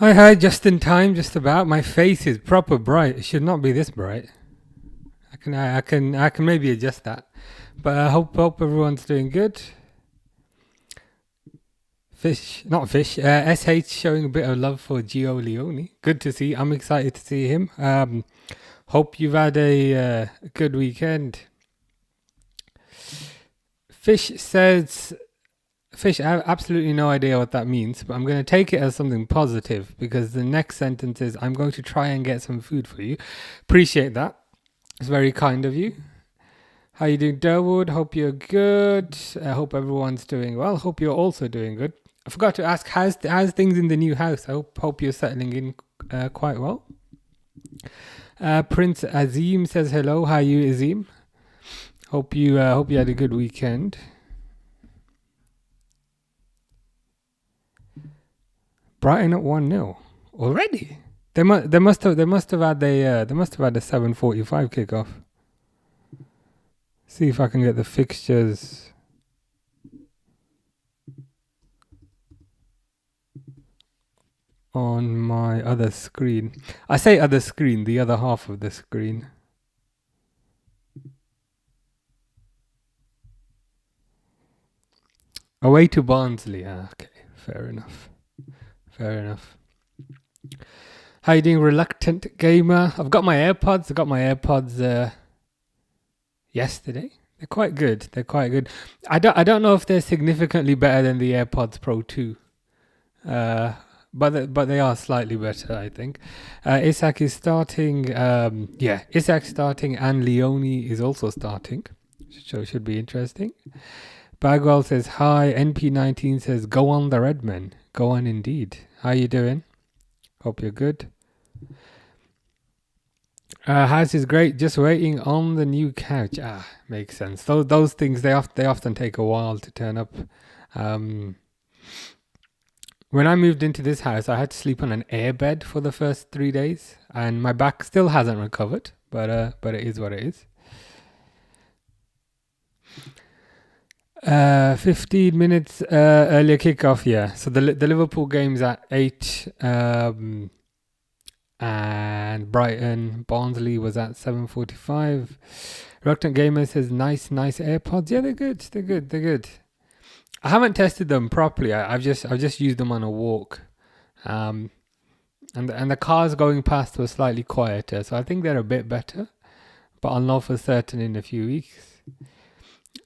Hi, just in time, just about. My face is proper bright. It should not be this bright. I can maybe adjust that. But I hope everyone's doing good. Fish, not fish. SH showing a bit of love for Gio Leone. Good to see. I'm excited to see him. Hope you've had a good weekend. Fish says, Fish, I have absolutely no idea what that means, but I'm going to take it as something positive because the next sentence is, I'm going to try and get some food for you. Appreciate that. It's very kind of you. How you doing, Derwood? Hope you're good. I hope everyone's doing well. Hope you're also doing good. I forgot to ask, how's things in the new house? I hope you're settling in quite well. Prince Azim says hello. How are you, Azim? Hope you had a good weekend. Brighton at 1-0 already. They must have had a 7:45 kickoff. See if I can get the fixtures. On my other screen. I say other screen, the other half of the screen. Away to Barnsley. Okay, fair enough. How you doing, reluctant gamer? I've got my AirPods. Yesterday. They're quite good. I don't know if they're significantly better than the AirPods Pro 2. But they are slightly better, I think. Isak is starting. Isak's starting, and Leone is also starting. So it should be interesting. Bagwell says hi. NP19 says go on the Redmen. Go on indeed. How you doing? Hope you're good. House is great. Just waiting on the new couch. Makes sense. Those things they often take a while to turn up. When I moved into this house, I had to sleep on an airbed for the first 3 days, and my back still hasn't recovered. But it is what it is. 15 minutes earlier kickoff. Yeah. So the Liverpool game's at 8. And Barnsley was at 7:45. Reluctant Gamer says nice AirPods. Yeah, they're good. I haven't tested them properly. I've just used them on a walk, and the cars going past were slightly quieter, so I think they're a bit better. But I'll know for certain in a few weeks.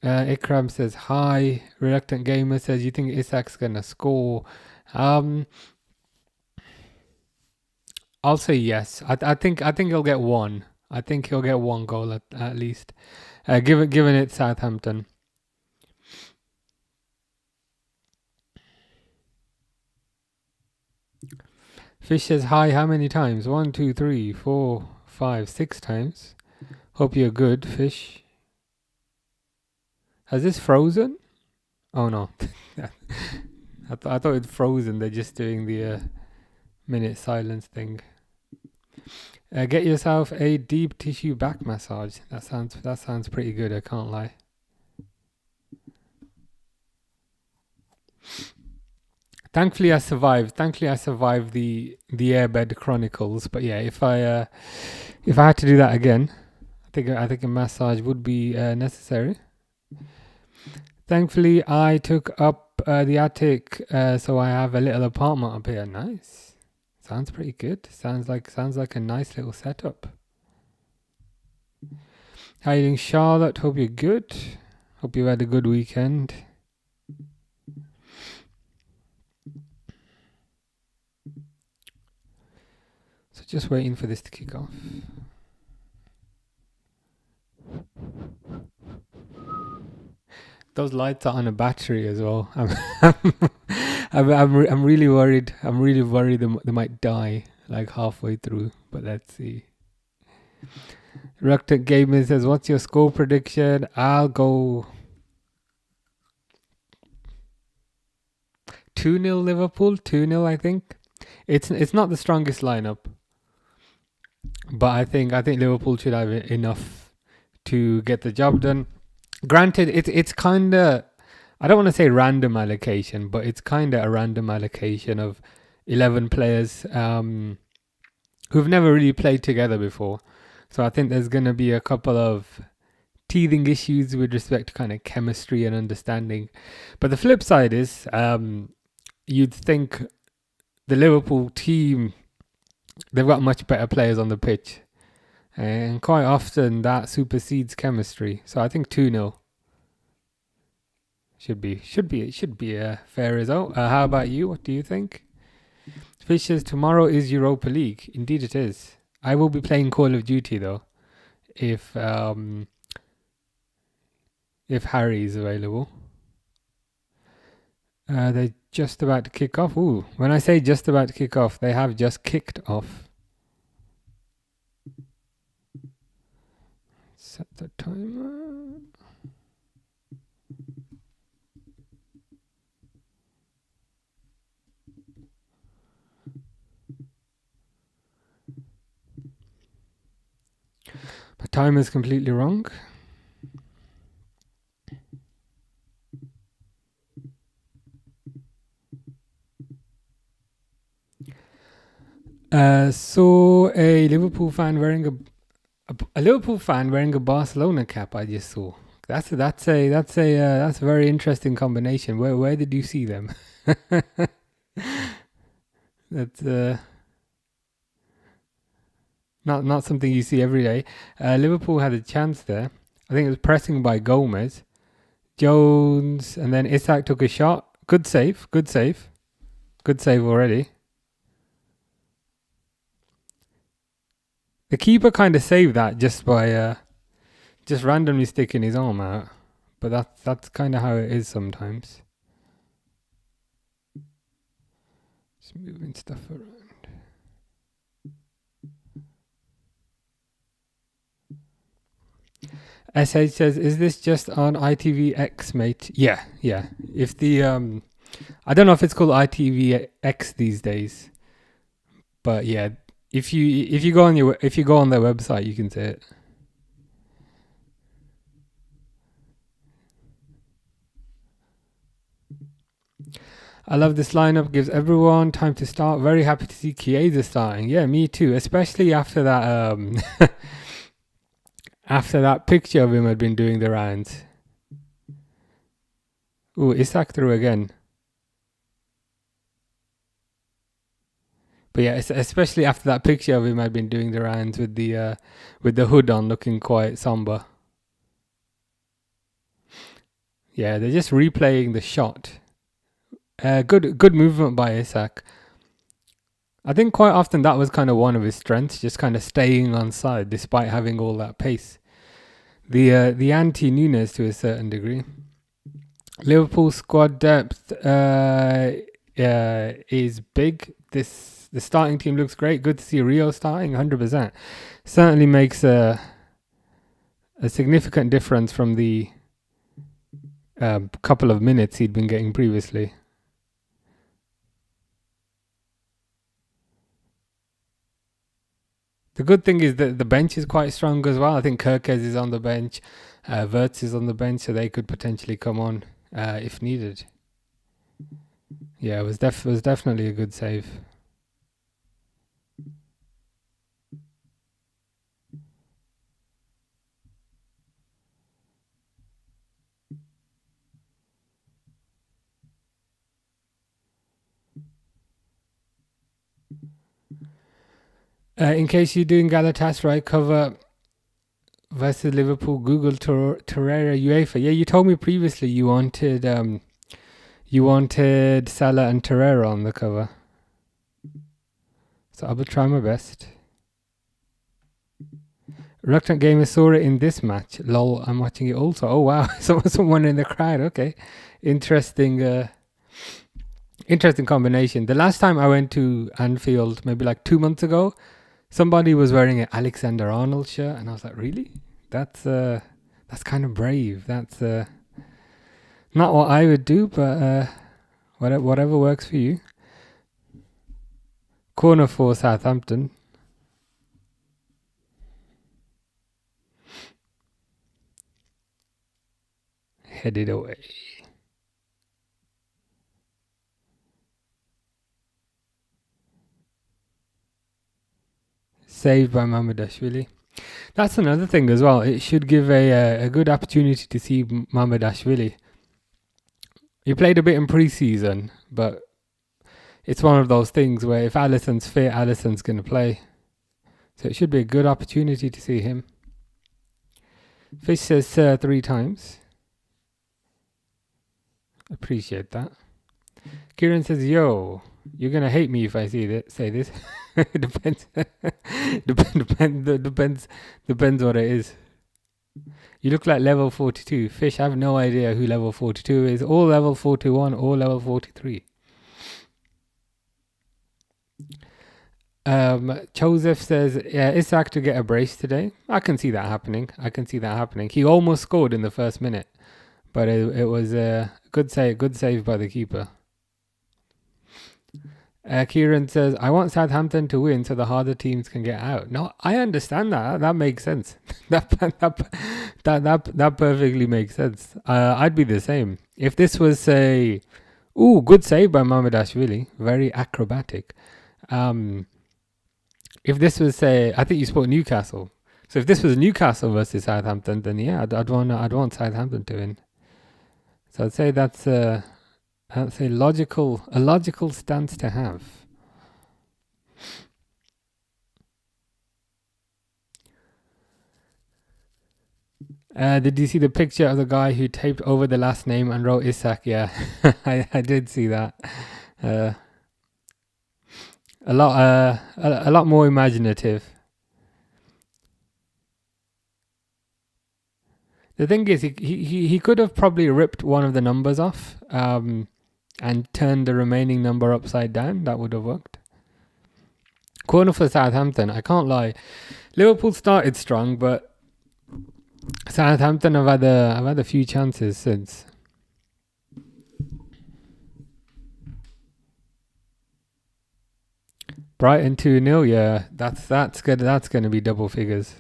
Ikram says hi. Reluctant Gamer says, you think Isak's gonna score? I'll say yes. I think he'll get one. I think he'll get one goal at least. Given it Southampton. Fish says hi. How many times? 1, 2, 3, 4, 5, 6 times. Hope you're good, Fish. Has this frozen? Oh no. I thought it frozen. They're just doing the minute silence thing. Get yourself a deep tissue back massage. That sounds pretty good. I can't lie. Thankfully, I survived the Airbed Chronicles. But yeah, if I had to do that again, I think a massage would be necessary. Thankfully, I took up the attic, so I have a little apartment up here. Nice. Sounds pretty good. Sounds like a nice little setup. How you doing, Charlotte? Hope you're good. Hope you had a good weekend. So just waiting for this to kick off. Those lights are on a battery as well. I'm really worried. They might die like halfway through. But let's see. Reluctant Gamer says, "What's your score prediction?" I'll go 2-0 Liverpool. 2-0, I think. It's not the strongest lineup, but I think Liverpool should have enough to get the job done. Granted, it's kind of, I don't want to say random allocation, but it's kind of a random allocation of 11 players who've never really played together before. So I think there's going to be a couple of teething issues with respect to kind of chemistry and understanding. But the flip side is you'd think the Liverpool team, they've got much better players on the pitch. And quite often that supersedes chemistry. So I think 2-0 should be a fair result. How about you? What do you think? Fishers, tomorrow is Europa League. Indeed it is. I will be playing Call of Duty though, if Harry is available. They're just about to kick off. Ooh, when I say just about to kick off, they have just kicked off. Set the timer. My timer is completely wrong. Saw a Liverpool fan wearing a Barcelona cap. I just saw. That's a very interesting combination. Where did you see them? That's not something you see every day. Liverpool had a chance there. I think it was pressing by Gomez, Jones, and then Isak took a shot. Good save already. The keeper kind of saved that just by just randomly sticking his arm out, but that's kind of how it is sometimes. Just moving stuff around. SH says, "Is this just on ITVX, mate?" Yeah. If the I don't know if it's called ITVX these days, but yeah, if you go on their website, you can see it. I love this lineup. Gives everyone time to start. Very happy to see Chiesa starting. Yeah, me too. Especially after that after that picture of him had been doing the rounds. Ooh, Isak through again. But yeah, especially after that picture of him had been doing the rounds with the hood on, looking quite somber. Yeah, they're just replaying the shot. Good movement by Isak. I think quite often that was kind of one of his strengths, just kind of staying on side despite having all that pace. The anti-Nunes to a certain degree. Liverpool squad depth is big. The starting team looks great. Good to see Rio starting 100%. Certainly makes a significant difference from the couple of minutes he'd been getting previously. The good thing is that the bench is quite strong as well. I think Kirkes is on the bench, Wirtz is on the bench, so they could potentially come on if needed. Yeah, it was definitely a good save. In case you're doing Galatasaray cover versus Liverpool, Google Torreira UEFA. Yeah, you told me previously you wanted Salah and Torreira on the cover. So I will try my best. Reluctant Gamer saw it in this match. Lol, I'm watching it also. Oh wow, someone in the crowd. Okay, interesting. Interesting combination. The last time I went to Anfield, maybe like 2 months ago, somebody was wearing an Alexander Arnold shirt, and I was like, really? That's kind of brave. That's not what I would do, but whatever works for you. Corner for Southampton. Headed away. saved by Mamardashvili. That's another thing as well. It should give a good opportunity to see Mamardashvili. He played a bit in pre-season, but it's one of those things where if Alisson's fit, Alisson's going to play. So it should be a good opportunity to see him. Fish says 3 times. Appreciate that. Kieran says, yo, you're going to hate me if I say this. Depends. Depends what it is. You look like level 42. Fish, I have no idea who level 42 is. Or level 41 or level 43. Joseph says, Isak to get a brace today. I can see that happening. He almost scored in the first minute. But it was a good save by the keeper. Kieran says, I want Southampton to win so the harder teams can get out. No, I understand that. That makes sense. that perfectly makes sense. I'd be the same. If this was, say, good save by Mamardashvili. Very acrobatic. If this was, say, I think you spoke Newcastle. So if this was Newcastle versus Southampton, then yeah, I'd want Southampton to win. So I'd say that's a logical stance to have. Did you see the picture of the guy who taped over the last name and wrote Isak? Yeah, I did see that. A lot more imaginative. The thing is, he could have probably ripped one of the numbers off and turned the remaining number upside down. That would have worked. Corner for Southampton. I can't lie. Liverpool started strong, but Southampton have had a few chances since. Brighton 2-0. Yeah, that's good. That's going to be double figures.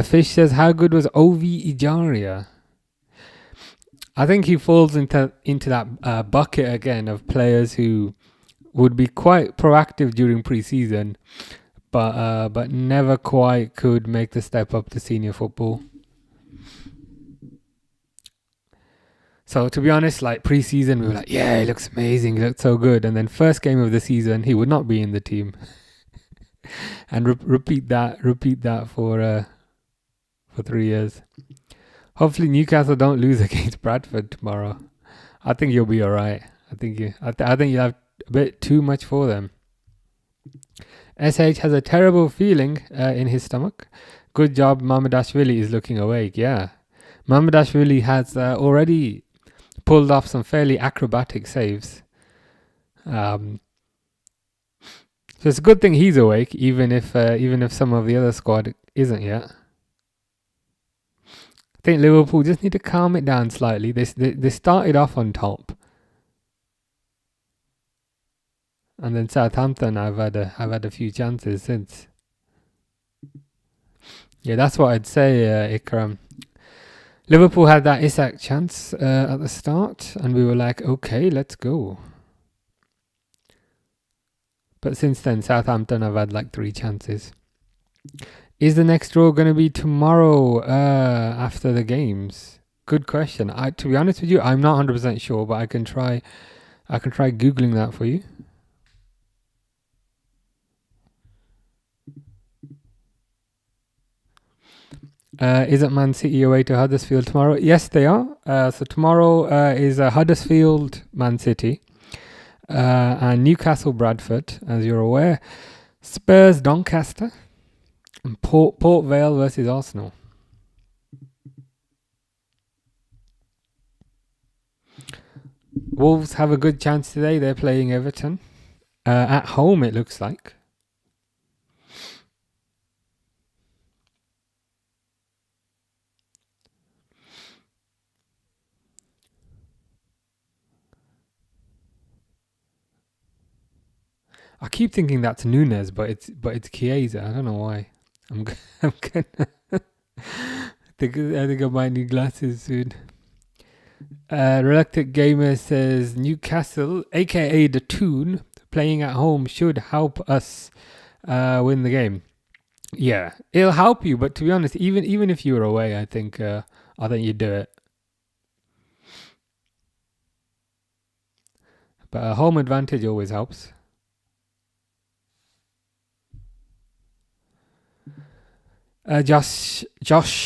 Fish says, how good was Ovi Ijaria? I think he falls into that bucket again of players who would be quite proactive during pre-season, but never quite could make the step up to senior football. So to be honest, like pre-season, we were like, yeah, he looks amazing, he looks so good. And then first game of the season, he would not be in the team. And repeat that for 3 years. Hopefully Newcastle don't lose against Bradford tomorrow. I think you'll be all right. I think you have a bit too much for them. SH has a terrible feeling in his stomach. Good job, Mamardashvili is looking awake. Yeah, Mamardashvili has already pulled off some fairly acrobatic saves. So it's a good thing he's awake, even if some of the other squad isn't yet. I think Liverpool just need to calm it down slightly. They started off on top, and then Southampton I've had a few chances since. Yeah, that's what I'd say, Ikram. Liverpool had that Isak chance at the start, and we were like, okay, let's go. But since then, Southampton have had like 3 chances. Is the next draw going to be tomorrow after the games? Good question. To be honest with you, I'm not 100% sure, but I can try Googling that for you. Isn't Man City away to Huddersfield tomorrow? Yes, they are. So tomorrow is Huddersfield, Man City, and Newcastle, Bradford, as you're aware. Spurs, Doncaster, and Port Vale versus Arsenal. Wolves have a good chance today. They're playing Everton at home, it looks like. I keep thinking that's Nunes, but it's Chiesa. I don't know why. I'm gonna. I think I might need glasses soon. Reluctant Gamer says Newcastle, aka the Toon, playing at home should help us win the game. Yeah, it'll help you. But to be honest, even if you were away, I think you'd do it. But a home advantage always helps. Josh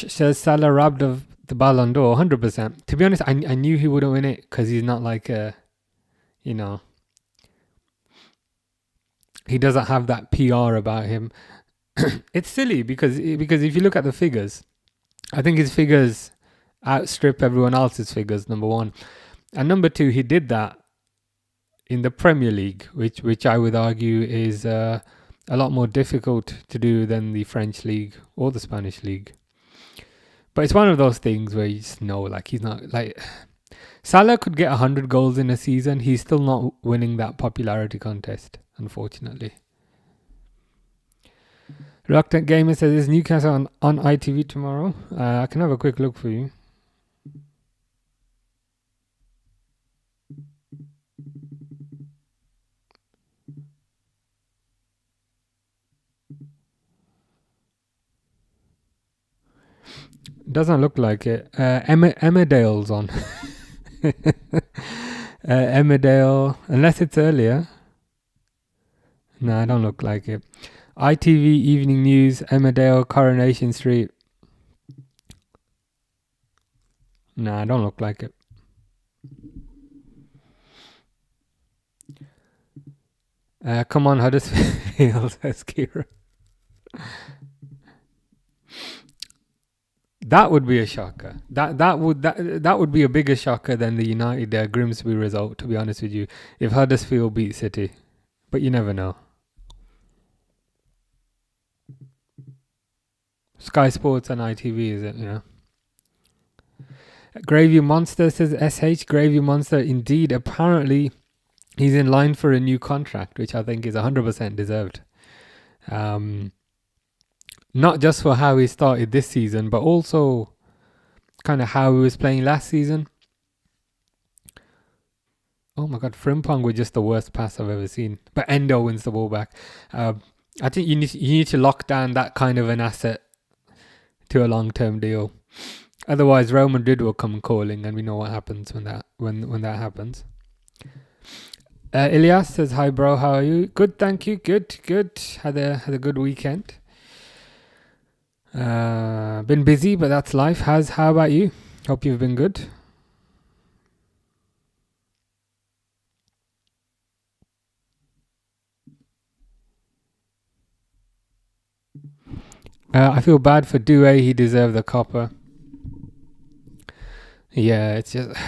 says Salah robbed of the Ballon d'Or, 100%. To be honest, I knew he wouldn't win it because he's not like he doesn't have that PR about him. It's silly because if you look at the figures, I think his figures outstrip everyone else's figures, number one. And number two, he did that in the Premier League, which I would argue is a lot more difficult to do than the French League or the Spanish League. But it's one of those things where you just know, like, he's not, like, Salah could get 100 goals in a season. He's still not winning that popularity contest, unfortunately. Reluctant Gamer says, is Newcastle on ITV tomorrow? I can have a quick look for you. Doesn't look like it. Emmerdale's on. Emmerdale, unless it's earlier. No, I don't look like it. ITV Evening News, Emmerdale, Coronation Street. No, I don't look like it. Come on, Huddersfield, says Kira. That would be a shocker. That would be a bigger shocker than the United Grimsby result, to be honest with you, if Huddersfield beat City. But you never know. Sky Sports and ITV, is it? Yeah. Gravy Monster says SH. Gravy Monster, indeed. Apparently, he's in line for a new contract, which I think is 100% deserved. Not just for how he started this season, but also kind of how he was playing last season. Oh my God, Frimpong was just the worst pass I've ever seen. But Endo wins the ball back. I think you need to lock down that kind of an asset to a long-term deal. Otherwise, Real Madrid will come calling, and we know what happens when that happens. Ilyas says, "Hi, bro. How are you? Good, thank you. Good. Had a good weekend. Been busy, but that's life. How about you? Hope you've been good." I feel bad for Doué. He deserved the copper. Yeah, it's just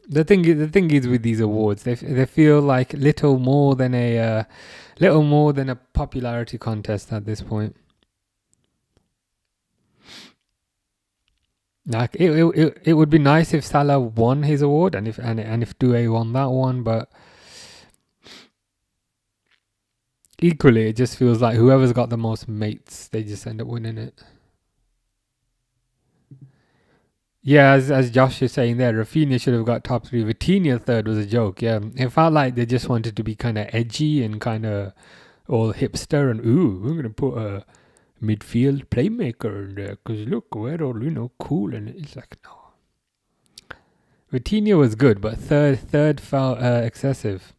the thing is with these awards, they feel like little more than a popularity contest at this point. Like it would be nice if Salah won his award and if Doué won that one, but equally it just feels like whoever's got the most mates, they just end up winning it. Yeah, as Josh is saying there, Rafinha should have got top 3. Vitinha third was a joke. Yeah, it felt like they just wanted to be kind of edgy and kind of all hipster and we're gonna put a midfield playmaker in there because look, we're all cool, and it's like no. Vitinha was good, but third felt excessive.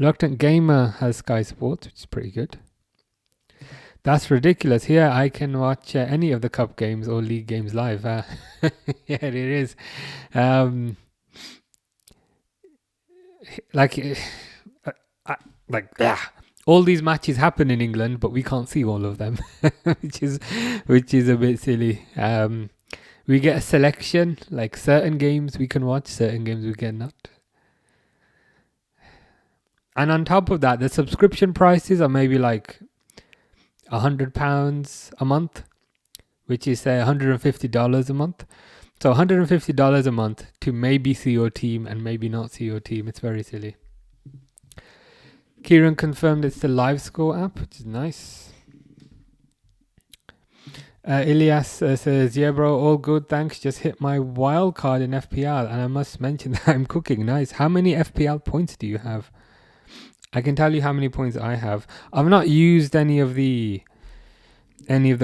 Reluctant Gamer has Sky Sports, which is pretty good. That's ridiculous. Here I can watch any of the cup games or league games live. Yeah, it is. All these matches happen in England, but we can't see all of them, which is a bit silly. We get a selection, like certain games we can watch, certain games we cannot. And on top of that, the subscription prices are maybe like £100 a month, which is say $150 a month. So $150 a month to maybe see your team and maybe not see your team. It's very silly. Kieran confirmed it's the live score app, which is nice. Ilyas says, yeah, bro, all good, thanks. Just hit my wild card in FPL, and I must mention that I'm cooking. Nice. How many FPL points do you have? I can tell you how many points I have. I've not used any of the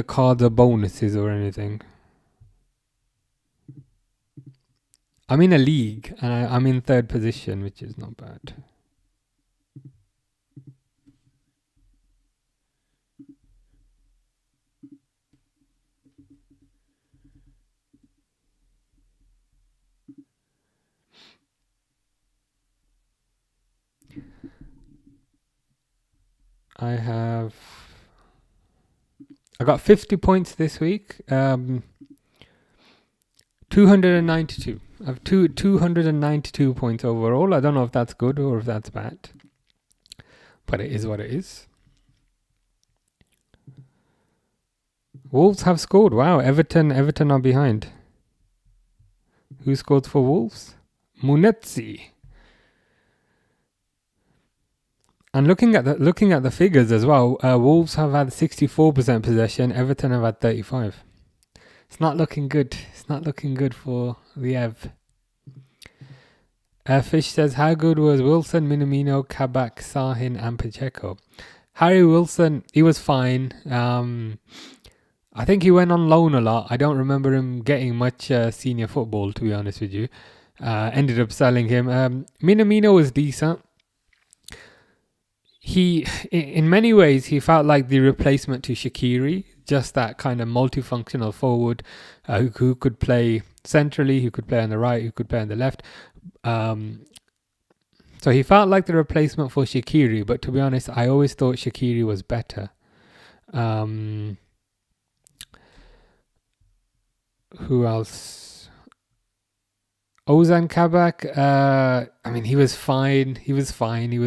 cards or bonuses or anything. I'm in a league and I'm in 3rd position, which is not bad. I got 50 points this week. 292. I have 292 points overall. I don't know if that's good or if that's bad, but it is what it is. Wolves have scored. Wow, Everton are behind. Who scored for Wolves? Munetsi. And looking at the figures as well, Wolves have had 64% possession. Everton have had 35%. It's not looking good. It's not looking good for the Ev. Fish says, how good was Wilson, Minamino, Kabak, Sahin, and Pacheco? Harry Wilson, he was fine. I think he went on loan a lot. I don't remember him getting much senior football, to be honest with you. Ended up selling him. Minamino was decent. He, in many ways, he felt like the replacement to Shaqiri, just that kind of multifunctional forward who could play centrally, who could play on the right, who could play on the left. So he felt like the replacement for Shaqiri, but to be honest, I always thought Shaqiri was better. Who else? Ozan Kabak. I mean, he was fine. He was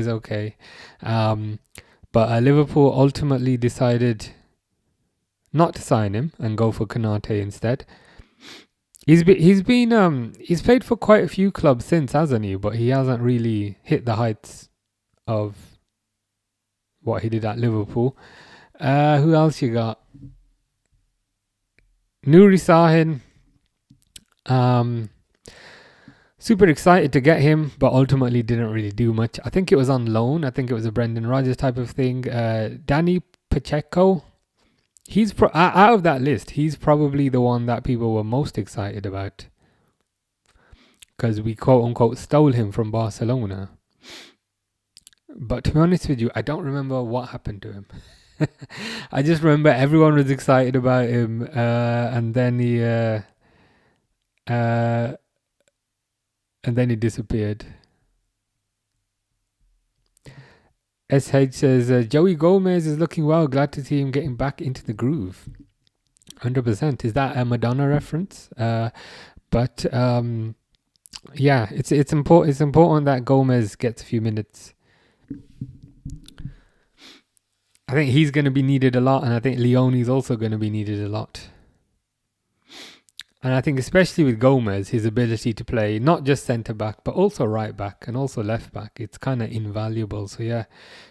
okay. But Liverpool ultimately decided not to sign him and go for Konate instead. He's played for quite a few clubs since, hasn't he? But he hasn't really hit the heights of what he did at Liverpool. Who else you got? Nuri Sahin. Super excited to get him, but ultimately didn't really do much. I think it was on loan. I think it was a Brendan Rodgers type of thing. Danny Pacheco. He's out of that list, he's probably the one that people were most excited about, because we quote unquote stole him from Barcelona. But to be honest with you, I don't remember what happened to him. I just remember everyone was excited about him, and then he disappeared. SH says, Joey Gomez is looking well. Glad to see him getting back into the groove. 100%. Is that a Madonna reference? Yeah, it's important that Gomez gets a few minutes. I think he's going to be needed a lot, and I think Leone's also going to be needed a lot. And I think especially with Gomez, his ability to play not just centre-back, but also right-back and also left-back, it's kind of invaluable. So yeah,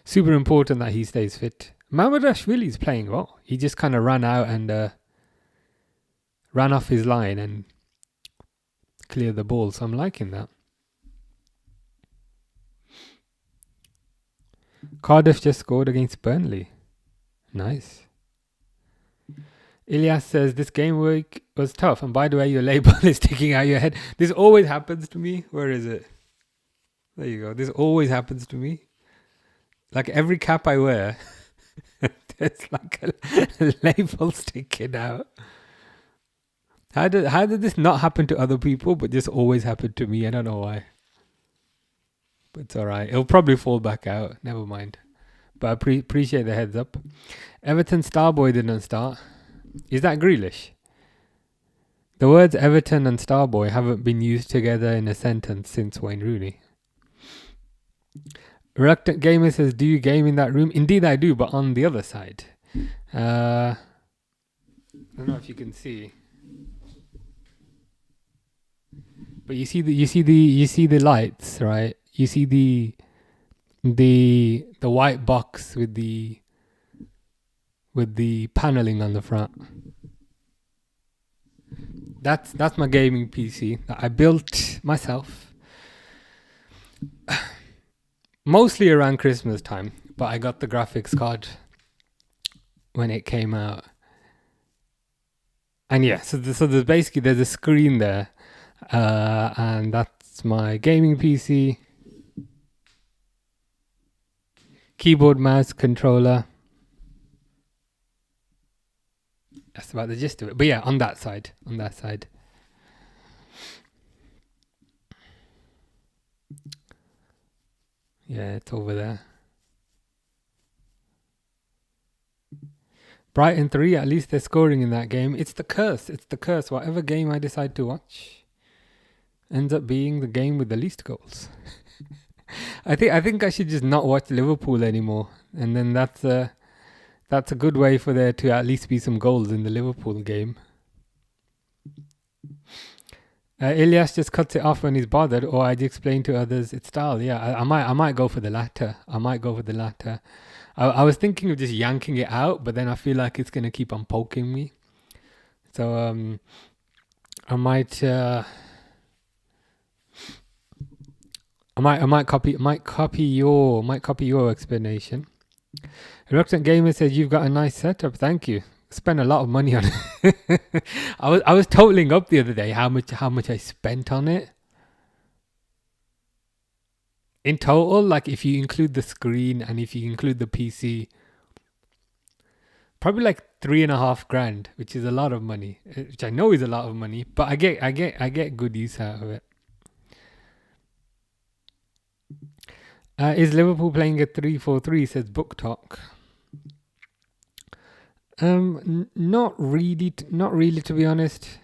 super important that he stays fit. Mamardashvili's playing well. He just kind of ran out and ran off his line and cleared the ball. So I'm liking that. Cardiff just scored against Burnley. Nice. Ilyas says, this game week was tough. And by the way, your label is sticking out your head. This always happens to me. Where is it? There you go. This always happens to me. Like every cap I wear, there's like a label sticking out. How did this not happen to other people, but just always happen to me? I don't know why. But it's alright. It'll probably fall back out. Never mind. But I appreciate the heads up. Everton Starboy didn't start. Is that Grealish? The words Everton and Starboy haven't been used together in a sentence since Wayne Rooney. Reluctant Gamer says, do you game in that room? Indeed I do, but on the other side. I don't know if you can see. But you see the lights, right? You see the white box with the paneling on the front. That's my gaming PC that I built myself. mostly around Christmas time, but I got the graphics card when it came out. And yeah, so there's basically there's a screen there, and that's my gaming PC, keyboard, mouse, controller. That's about the gist of it. But yeah, on that side. Yeah, it's over there. Brighton 3, at least they're scoring in that game. It's the curse. Whatever game I decide to watch ends up being the game with the least goals. I think I should just not watch Liverpool anymore. And then that's a good way for there to at least be some goals in the Liverpool game. Ilyas just cuts it off when he's bothered, or I'd explain to others it's style. Yeah, I might go for the latter. I was thinking of just yanking it out, but then I feel like it's gonna keep on poking me. So I might copy your explanation. Reluctant Gamer says you've got a nice setup. Thank you. Spent a lot of money on it. I was totaling up the other day how much I spent on it. In total, like if you include the screen and if you include the PC, probably like $3,500, which is a lot of money. Which I know is a lot of money, but I get good use out of it. Is Liverpool playing a 3-4-3? Says Book Talk. Not really, to be honest.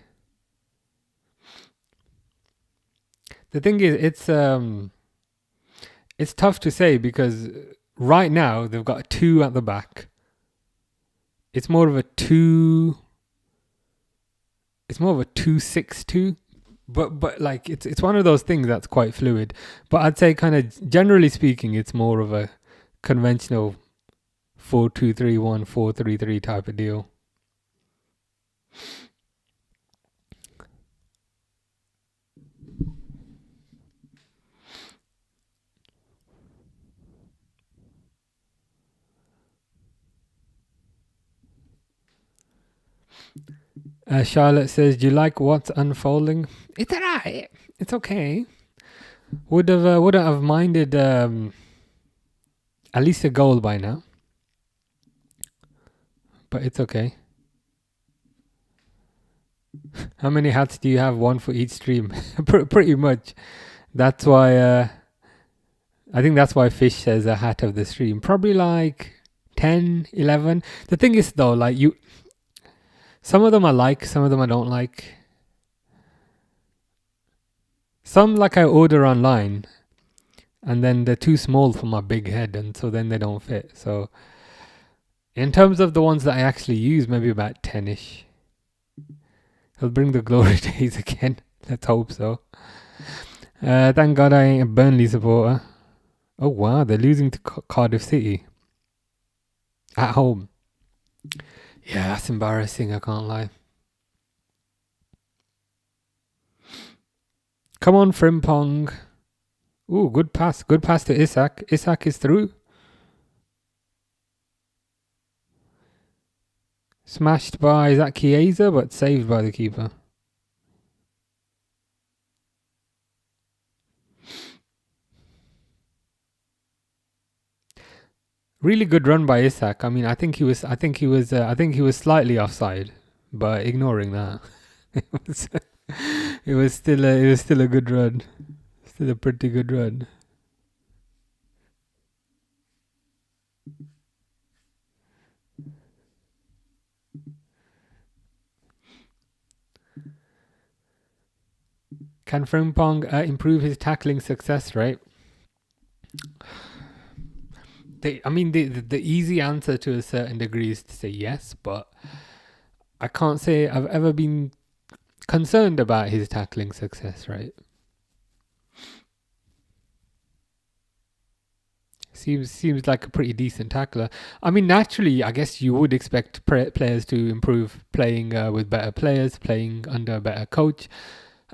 The thing is, it's tough to say because right now they've got 2 at the back. It's more of a 2-6-2, but like it's one of those things that's quite fluid. But I'd say kind of generally speaking, it's more of a conventional 4-2-3-1, 4-3-3 type of deal. Charlotte says, "Do you like what's unfolding?" It's alright. It's okay. Wouldn't have minded at least a goal by now, but it's okay. How many hats do you have? One for each stream. Pretty much. That's why. I think that's why Fish says a hat of the stream. Probably like 10, 11. The thing is though, like some of them I like, some of them I don't like. Some like I order online and then they're too small for my big head and so then they don't fit. So in terms of the ones that I actually use, maybe about 10-ish. He'll bring the glory days again. Let's hope so. Thank God I ain't a Burnley supporter. Oh wow, they're losing to Cardiff City. At home. Yeah, that's embarrassing, I can't lie. Come on, Frimpong. Ooh, good pass. Good pass to Isak. Isak is through. Smashed by, is that Chiesa? But saved by the keeper. Really good run by Isak. I mean, I think he was slightly offside, but ignoring that, it was still a good run. Still a pretty good run. Can Frimpong improve his tackling success rate? The easy answer to a certain degree is to say yes, but I can't say I've ever been concerned about his tackling success rate. Seems like a pretty decent tackler. I mean, naturally, I guess you would expect players to improve playing with better players, playing under a better coach.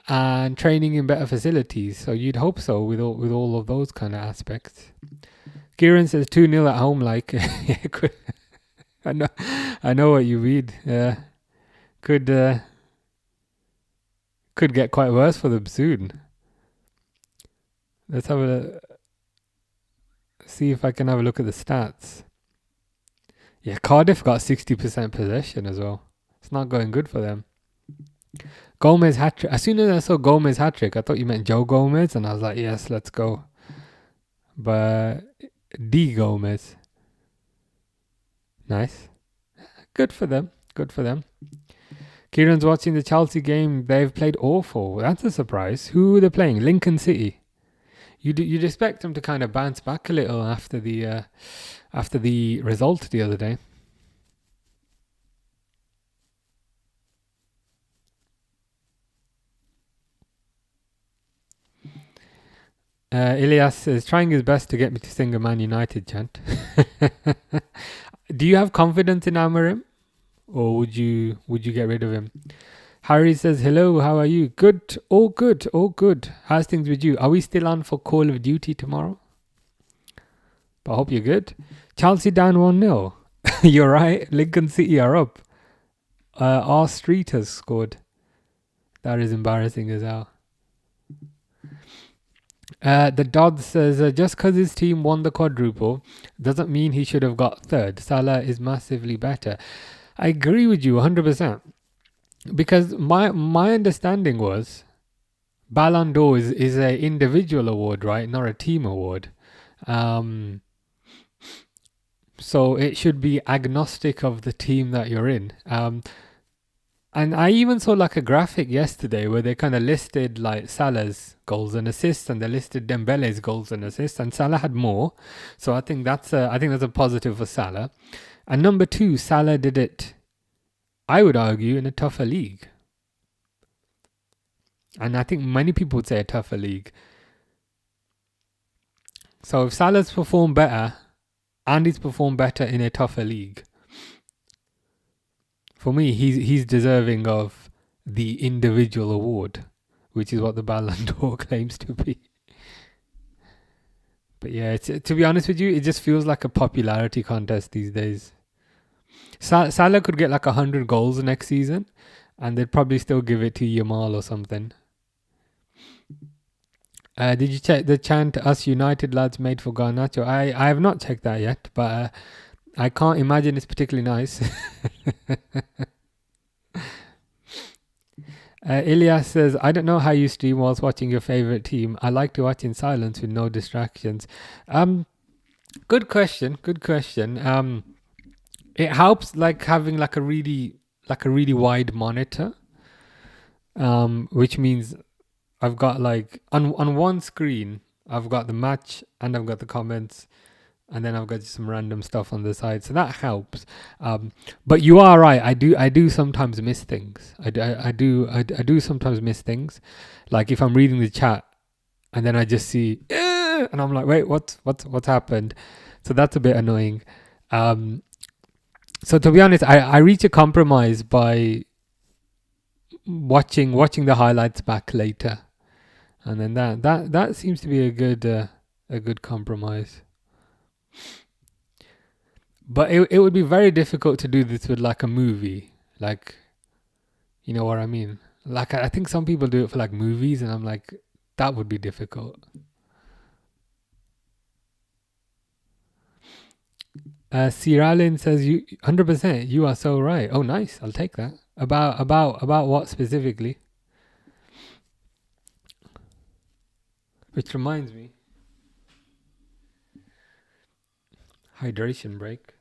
and training in better facilities. So you'd hope so with all of those kind of aspects. Kieran says 2-0 at home. Like, I know what you mean. Yeah, could get quite worse for them soon. Let's see if I can have a look at the stats. Yeah, Cardiff got 60% possession as well. It's not going good for them. Gomez hat-trick. As soon as I saw Gomez hat-trick, I thought you meant Joe Gomez, and I was like, yes, let's go. But D Gomez. Nice. Good for them. Good for them. Kieran's watching the Chelsea game. They've played awful. That's a surprise. Who are they playing? Lincoln City. You'd expect them to kind of bounce back a little after the result the other day. Ilias is trying his best to get me to sing a Man United chant. Do you have confidence in Amarim, or would you get rid of him? Harry says, hello, how are you? Good, all good, all good. How's things with you? Are we still on for Call of Duty tomorrow? But I hope you're good. Chelsea down 1-0. You're right. Lincoln City are up. R Street has scored. That is embarrassing as hell. The Dodd says, just because his team won the quadruple doesn't mean he should have got third. Salah is massively better. I agree with you 100%. Because my understanding was Ballon d'Or is an individual award, right? Not a team award. So it should be agnostic of the team that you're in. And I even saw like a graphic yesterday where they kind of listed like Salah's goals and assists, and they listed Dembele's goals and assists, and Salah had more. So I think that's a positive for Salah. And number two, Salah did it, I would argue, in a tougher league. And I think many people would say a tougher league. So if Salah's performed better and he's performed better in a tougher league, for me, he's deserving of the individual award, which is what the Ballon d'Or claims to be. But yeah, to be honest with you, it just feels like a popularity contest these days. Salah could get like 100 goals next season, and they'd probably still give it to Yamal or something. Did you check the chant "Us United lads" made for Garnacho? I have not checked that yet, but I can't imagine it's particularly nice. Ilias says, I don't know how you stream whilst watching your favorite team. I like to watch in silence with no distractions. Good question. It helps like having like a really wide monitor, which means I've got like on one screen I've got the match and I've got the comments, and then I've got some random stuff on the side, so that helps. But you are right. I do sometimes miss things. I do sometimes miss things. Like if I'm reading the chat and then I just see, and I'm like, wait, what's happened? So that's a bit annoying. So to be honest, I reach a compromise by watching the highlights back later, and then that seems to be a good compromise. But it would be very difficult to do this with like a movie, like, you know what I mean? Like I think some people do it for like movies, and I'm like, that would be difficult. Siralin says, you 100%. You are so right. Oh, nice. I'll take that. About what specifically? Which reminds me, hydration break.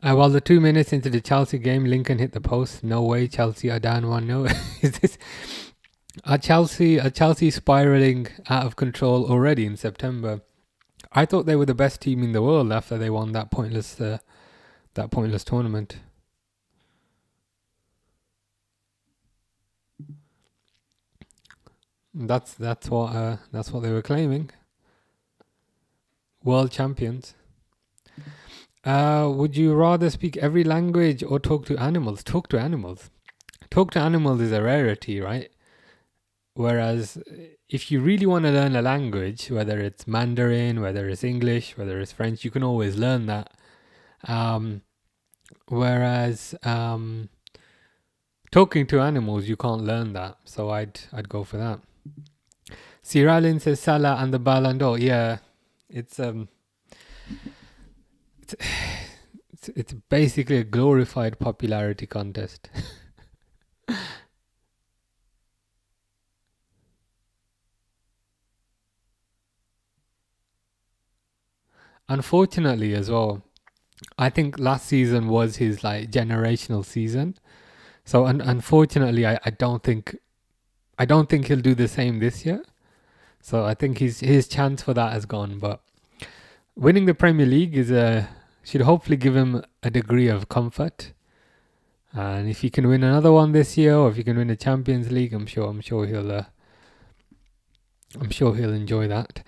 While the 2 minutes into the Chelsea game, Lincoln hit the post. No way, Chelsea are down 1-0. Is this are Chelsea spiraling out of control already in September? I thought they were the best team in the world after they won that pointless tournament. That's what they were claiming. world champions. Would you rather speak every language or talk to animals? Talk to animals. Talk to animals is a rarity, right? Whereas if you really want to learn a language, whether it's Mandarin, whether it's English, whether it's French, you can always learn that. Whereas talking to animals, you can't learn that. So I'd go for that. Siralin says Salah and the Ballon d'Or. Yeah, it's basically a glorified popularity contest. Unfortunately, as well, I think last season was his like generational season. So unfortunately, I don't think he'll do the same this year. So I think his chance for that has gone. But winning the Premier League should hopefully give him a degree of comfort. And if he can win another one this year, or if he can win the Champions League, I'm sure he'll enjoy that.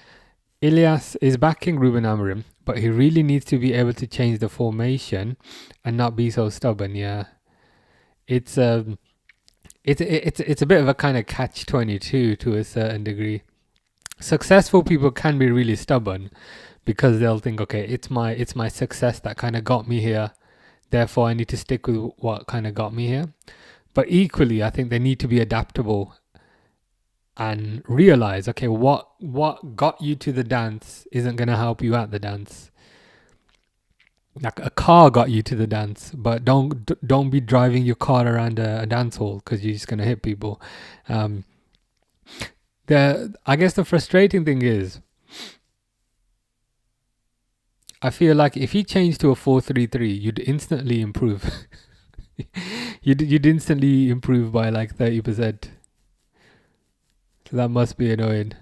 Ilias is backing Ruben Amorim, but he really needs to be able to change the formation and not be so stubborn. Yeah, it's a bit of a kind of catch-22 to a certain degree. Successful people can be really stubborn because they'll think, okay, it's my success that kind of got me here, therefore I need to stick with what kind of got me here. But equally, I think they need to be adaptable and realize, okay, what got you to the dance isn't going to help you at the dance. Like a car got you to the dance, but don't be driving your car around a dance hall because you're just going to hit people. I guess the frustrating thing is, I feel like if he changed to a 4-3-3, you'd instantly improve. you'd instantly improve by like 30%. So that must be annoying.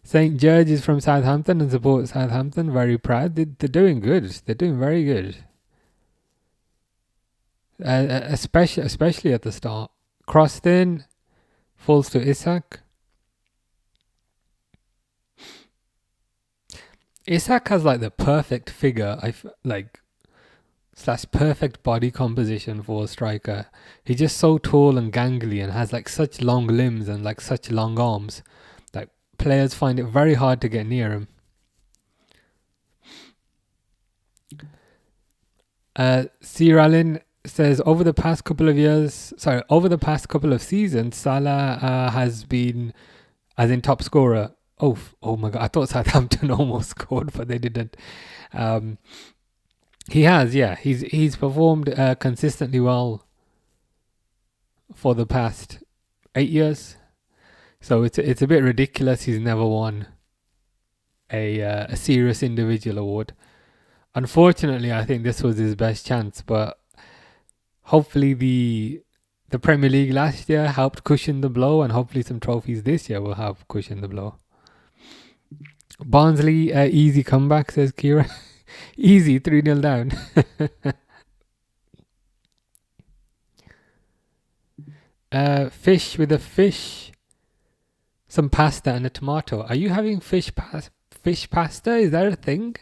St. George is from Southampton and supports Southampton. Very proud. They're doing good. They're doing very good. Especially at the start. Crossed in. Falls to Isak. Isak has like the perfect figure. / perfect body composition for a striker. He's just so tall and gangly and has like such long limbs and like such long arms. Like players find it very hard to get near him. Siralin says over the past couple of seasons, Salah has been as in top scorer. Oh my god! I thought Southampton almost scored, but they didn't. He has, yeah. He's performed consistently well for the past 8 years. So it's a bit ridiculous he's never won a serious individual award. Unfortunately, I think this was his best chance, but hopefully the Premier League last year helped cushion the blow, and hopefully some trophies this year will help cushion the blow. Barnsley, easy comeback, says Kira. Easy, 3-0 down. Fish with a fish, some pasta and a tomato. Are you having fish pasta? Is that a thing?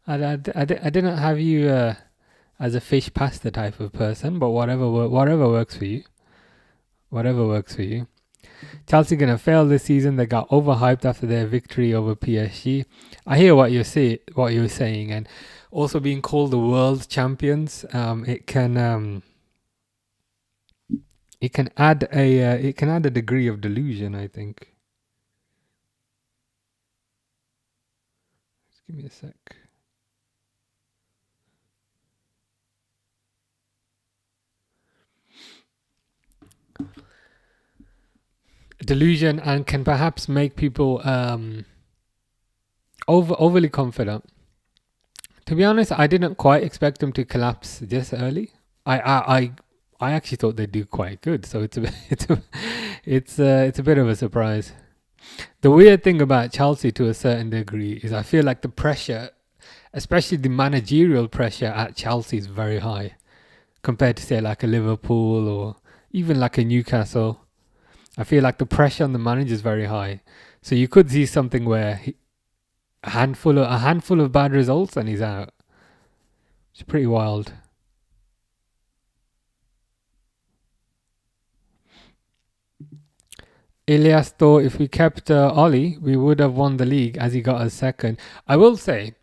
I didn't have you as a fish pasta type of person, but whatever works for you. Whatever works for you. Chelsea gonna fail this season. They got overhyped after their victory over PSG. I hear what you're saying, and also being called the world champions. It can add a degree of delusion, I think. Just give me a sec. Delusion, and can perhaps make people overly confident. To be honest, I didn't quite expect them to collapse this early. I actually thought they'd do quite good, so it's a bit of a surprise. The weird thing about Chelsea to a certain degree is I feel like the pressure, especially the managerial pressure at Chelsea, is very high compared to say like a Liverpool or even like a Newcastle. I feel like the pressure on the manager is very high. So you could see something where a handful of bad results and he's out. It's pretty wild. Elias thought if we kept Ollie, we would have won the league as he got us second. I will say,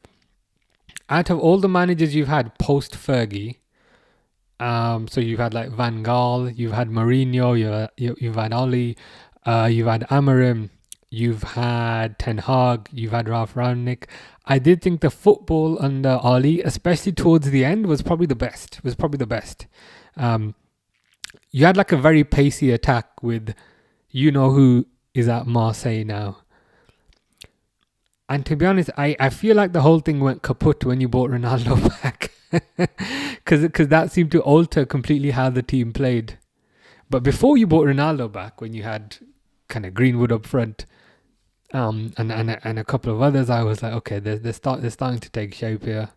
out of all the managers you've had post Fergie, so you've had like Van Gaal, you've had Mourinho, you've had Ollie, you've had Amorim, you've had Ten Hag, you've had Ralph Rangnick. I did think the football under Ollie, especially towards the end, was probably the best. You had like a very pacey attack with, who is at Marseille now. And to be honest, I feel like the whole thing went kaput when you bought Ronaldo back. Because that seemed to alter completely how the team played. But before you bought Ronaldo back, when you had kind of Greenwood up front, and a couple of others, I was like, okay, they're starting to take shape here.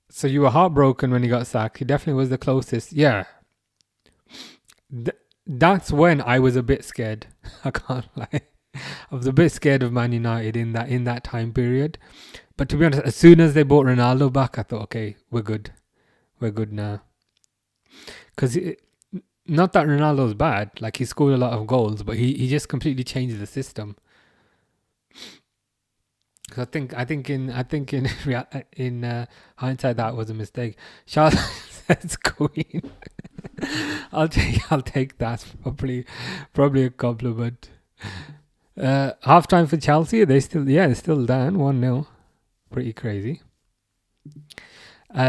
So you were heartbroken when he got sacked. He definitely was the closest. Yeah. That's when I was a bit scared. I can't lie. I was a bit scared of Man United in that time period. But to be honest, as soon as they bought Ronaldo back, I thought, okay, we're good. We're good now. Because not that Ronaldo's bad. Like, he scored a lot of goals, but he just completely changed the system. Because I think in hindsight that was a mistake. Charles says Queen. I'll take that. Probably a compliment. Half time for Chelsea. They're still down 1-0. Pretty crazy.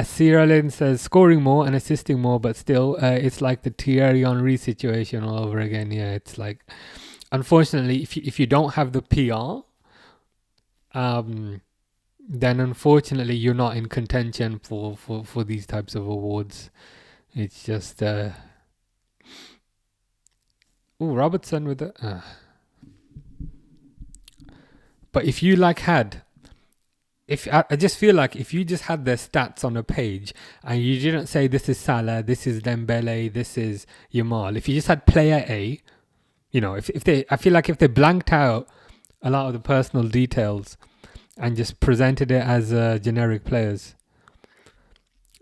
Sierra Lynn says scoring more and assisting more, but still, it's like the Thierry Henry situation all over again. Yeah, it's like, unfortunately, if you don't have the PR, then unfortunately you're not in contention for these types of awards. It's just Robertson with the but if you I just feel like if you just had their stats on a page and you didn't say this is Salah, this is Dembele, this is Yamal, if you just had player A, I feel like if they blanked out a lot of the personal details and just presented it as generic players,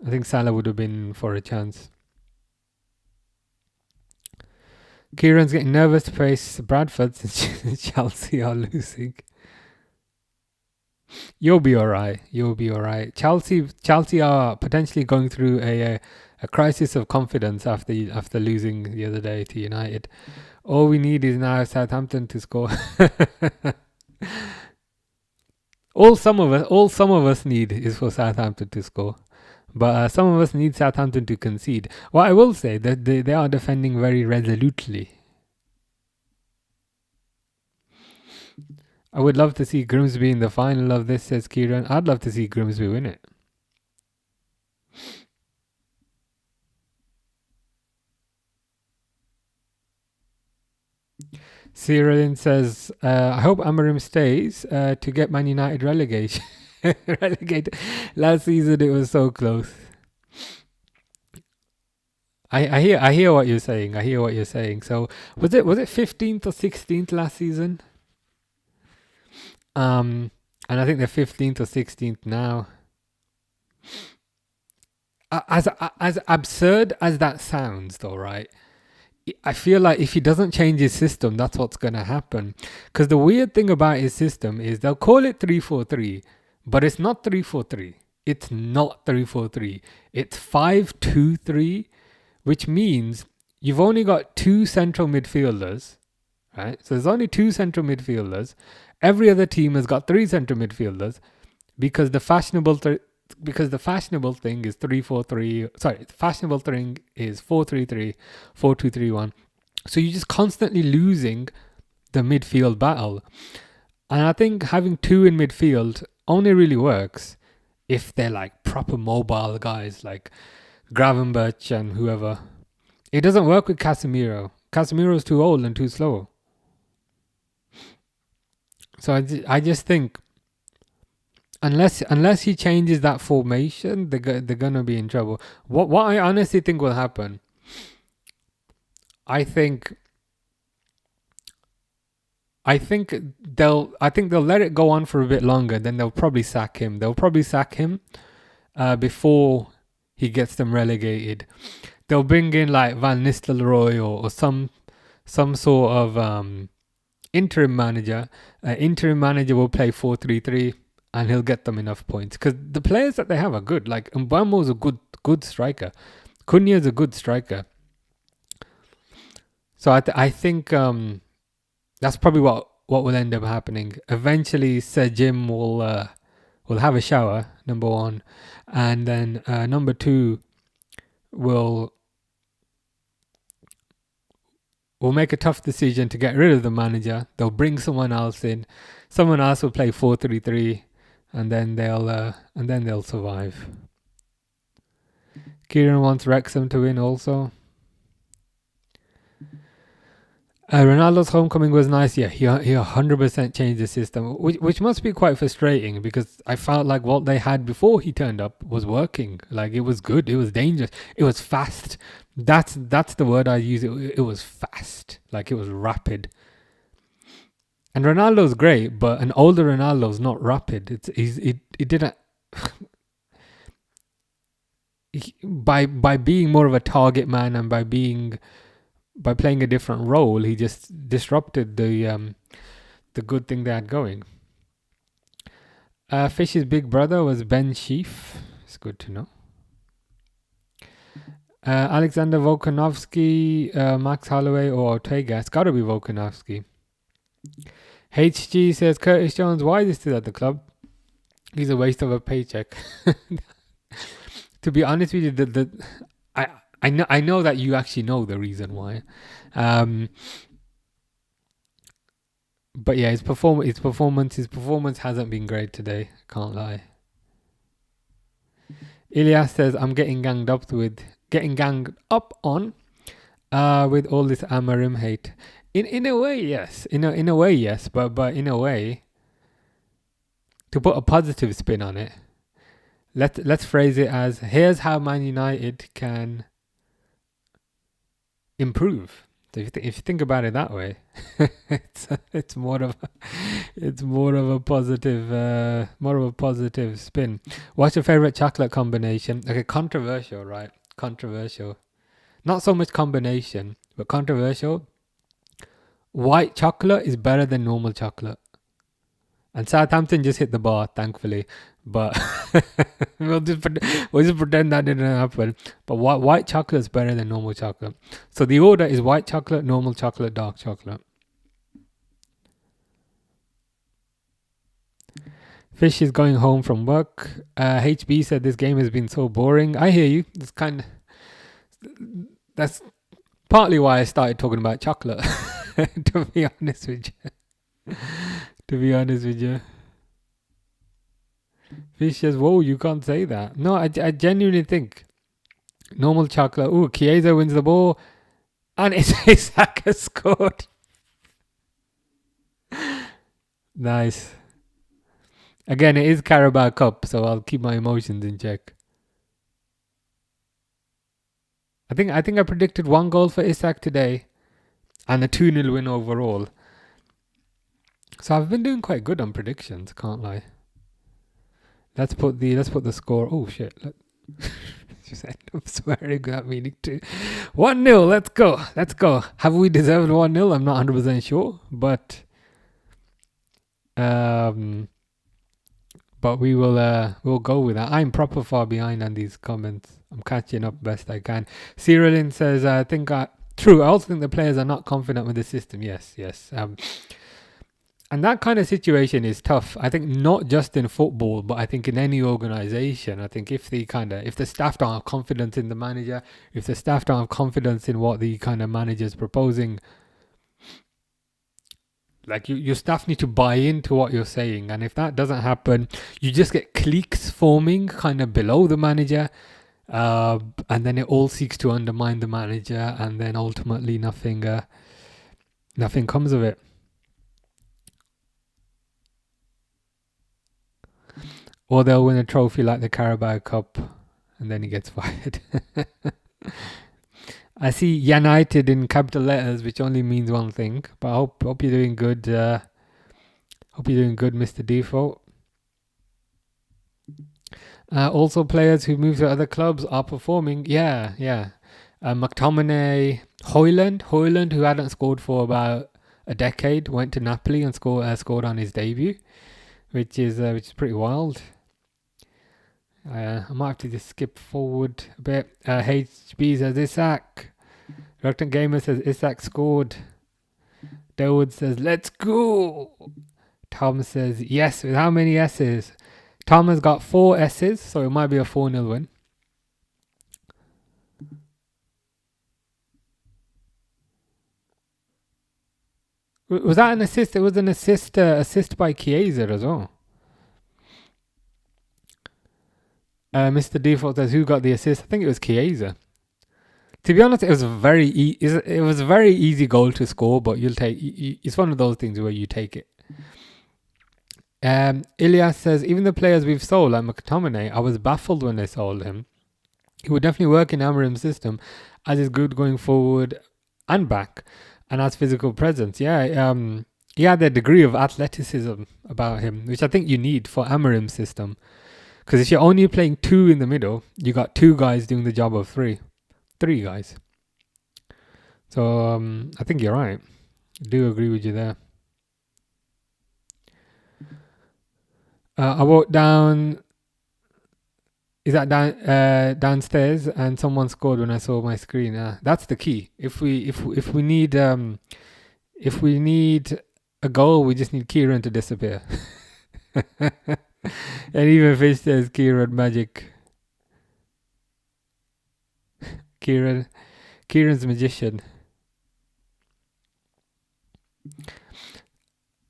I think Salah would have been for a chance. Kieran's getting nervous to face Bradford since Chelsea are losing. You'll be all right. Chelsea are potentially going through a crisis of confidence after losing the other day to United. All we need is now Southampton to score. All some of us need is for Southampton to score. But some of us need Southampton to concede. What I will say that they are defending very resolutely. I would love to see Grimsby in the final of this, says Kieran. I'd love to see Grimsby win it. Cyril says, I hope Amorim stays to get Man United relegated. Last season it was so close. I hear what you're saying. So was it 15th or 16th last season? And I think they're 15th or 16th now. As absurd as that sounds, though, right? I feel like if he doesn't change his system, that's what's going to happen. Because the weird thing about his system is they'll call it 3-4-3, but it's not 3-4-3. It's not 3-4-3. It's 5-2-3, which means you've only got two central midfielders, right? So there's only two central midfielders. Every other team has got three central midfielders because the fashionable thing is 3-4-3. Sorry, the fashionable thing is 4-3-3, 4-2-3-1. So you're just constantly losing the midfield battle. And I think having two in midfield only really works if they're like proper mobile guys like Gravenberch and whoever. It doesn't work with Casemiro. Casemiro's too old and too slow. So I just think unless he changes that formation, they're gonna be in trouble. What I honestly think will happen, I think I think they'll let it go on for a bit longer. Then they'll probably sack him. They'll probably sack him before he gets them relegated. They'll bring in like Van Nistelrooy or some sort of interim manager. Interim manager will play 4-3-3 and he'll get them enough points because the players that they have are good. Like Mbeumo's a good striker. Cunha's a good striker. So I think that's probably what will end up happening. Eventually, Sir Jim will have a shower, number one, and then number two will make a tough decision to get rid of the manager. They'll bring someone else in. Someone else will play 4-3-3, and then they'll survive. Kieran wants Wrexham to win also. Ronaldo's homecoming was nice. Yeah, he 100% changed the system, which must be quite frustrating because I felt like what they had before he turned up was working. Like it was good, it was dangerous, it was fast. That's the word I use. It was fast, like it was rapid. And Ronaldo's great, but an older Ronaldo's not rapid. He didn't. By being more of a target man and by playing a different role, he just disrupted the good thing they had going. Fish's big brother was Ben Sheaf. It's good to know. Alexander Volkanovski, Max Holloway, or Ortega. It's got to be Volkanovski. HG says Curtis Jones, why is he still at the club? He's a waste of a paycheck. To be honest with you, I know that you actually know the reason why. But yeah, his performance hasn't been great today. Can't lie. Ilyas says I'm getting ganged up on with all this Amarim hate. In a way, yes. In a way, yes. But in a way, to put a positive spin on it, let's phrase it as here's how Man United can improve. So if you think about it that way, it's more of a positive spin. What's your favorite chocolate combination? Okay, controversial, right? Controversial. Not so much combination, but controversial. White chocolate is better than normal chocolate. And Southampton just hit the bar, thankfully. But we'll just pretend that didn't happen. But white chocolate is better than normal chocolate. So the order is white chocolate, normal chocolate, dark chocolate. Fish is going home from work. HB said this game has been so boring. I hear you. That's partly why I started talking about chocolate. To be honest with you. Fish says, whoa, you can't say that. No, I genuinely think normal chocolate. Ooh, Chiesa wins the ball. And Isak has scored. Nice. Again, it is Carabao Cup, so I'll keep my emotions in check. I think I predicted 1 goal for Isak today and a 2-0 win overall. So I've been doing quite good on predictions, can't lie. Let's put the score. Oh shit. Just end up swearing without meaning to. 1-0, let's go. Have we deserved 1-0? I'm not 100% sure, but we will we'll go with that. I'm proper far behind on these comments. I'm catching up best I can. Cyrilin says, true. I also think the players are not confident with the system. Yes. And that kind of situation is tough. I think not just in football, but I think in any organization. I think if the staff don't have confidence in the manager, if the staff don't have confidence in what the kind of manager is proposing, like your staff need to buy into what you're saying. And if that doesn't happen, you just get cliques forming kind of below the manager. And then it all seeks to undermine the manager. And then ultimately nothing comes of it. Or they'll win a trophy like the Carabao Cup and then he gets fired. I see United in capital letters, which only means one thing. But I hope you're doing good. Hope you're doing good, Mr. Default. Also, players who move to other clubs are performing. Yeah. McTominay, Hoyland, who hadn't scored for about a decade, went to Napoli and scored on his debut, which is pretty wild. I might have to just skip forward a bit. HB says Isak. Reluctant Gamer says Isak scored. Dawood says let's go. Tom says yes. With how many S's? Tom has got 4 S's, so it might be a 4-0 win. Was that an assist? It was an assist by Chiesa as well. Mr. Default says who got the assist? I think it was Chiesa. To be honest, it was a very easy goal to score, but you'll take. It's one of those things where you take it. Ilyas says even the players we've sold, like McTominay, I was baffled when they sold him. He would definitely work in Amorim's system, as is good going forward and back, and has physical presence. Yeah, he had a degree of athleticism about him, which I think you need for Amorim's system. Because if you're only playing 2 in the middle, you got 2 guys doing the job of 3 guys. So I think you're right. I do agree with you there. I walked down. Is that downstairs? And someone scored when I saw my screen. That's the key. If we need a goal, we just need Kieran to disappear. And even Fish says Kieran magic. Kieran's magician.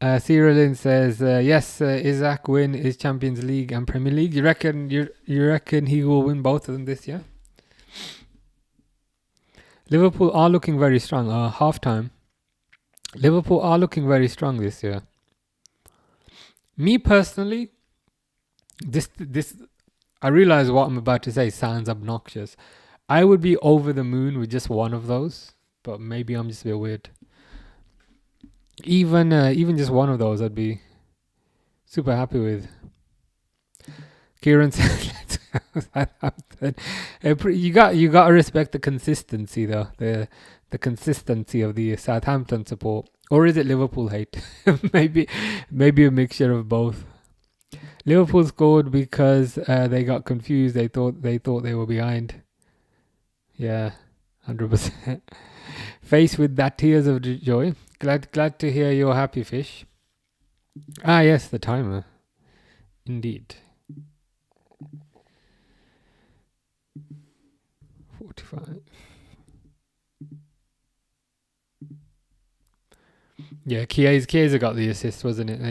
Cyrillin says yes. Isak win is Champions League and Premier League. You reckon he will win both of them this year? Liverpool are looking very strong. Half time. Liverpool are looking very strong this year. Me personally, this I realize what I'm about to say sounds obnoxious. I would be over the moon with just one of those, but maybe I'm just a bit weird. Even just one of those, I'd be super happy with. Kieran said, "You got to respect the consistency, though. The consistency of the Southampton support, or is it Liverpool hate? maybe a mixture of both." Liverpool scored because they got confused. They thought they were behind. Yeah, 100%. Faced with that tears of joy. Glad to hear you're happy, Fish. Yes, the timer. Indeed. 45. Yeah, Chiesa got the assist, wasn't it?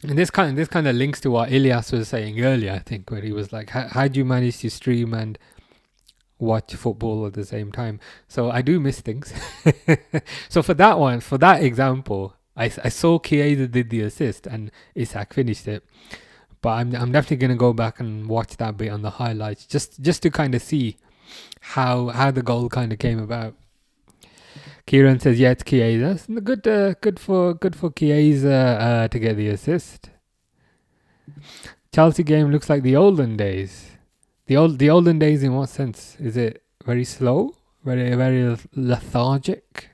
And this kind of links to what Ilyas was saying earlier, I think, where he was like, how do you manage to stream and watch football at the same time? So I do miss things. So for that example, I saw Chiesa did the assist and Isak finished it. But I'm definitely going to go back and watch that bit on the highlights just to kind of see how the goal kind of came about. Kieran says, yeah, it's Chiesa. Good for Chiesa to get the assist. Chelsea game looks like the olden days. The olden days in what sense? Is it very slow? Very lethargic?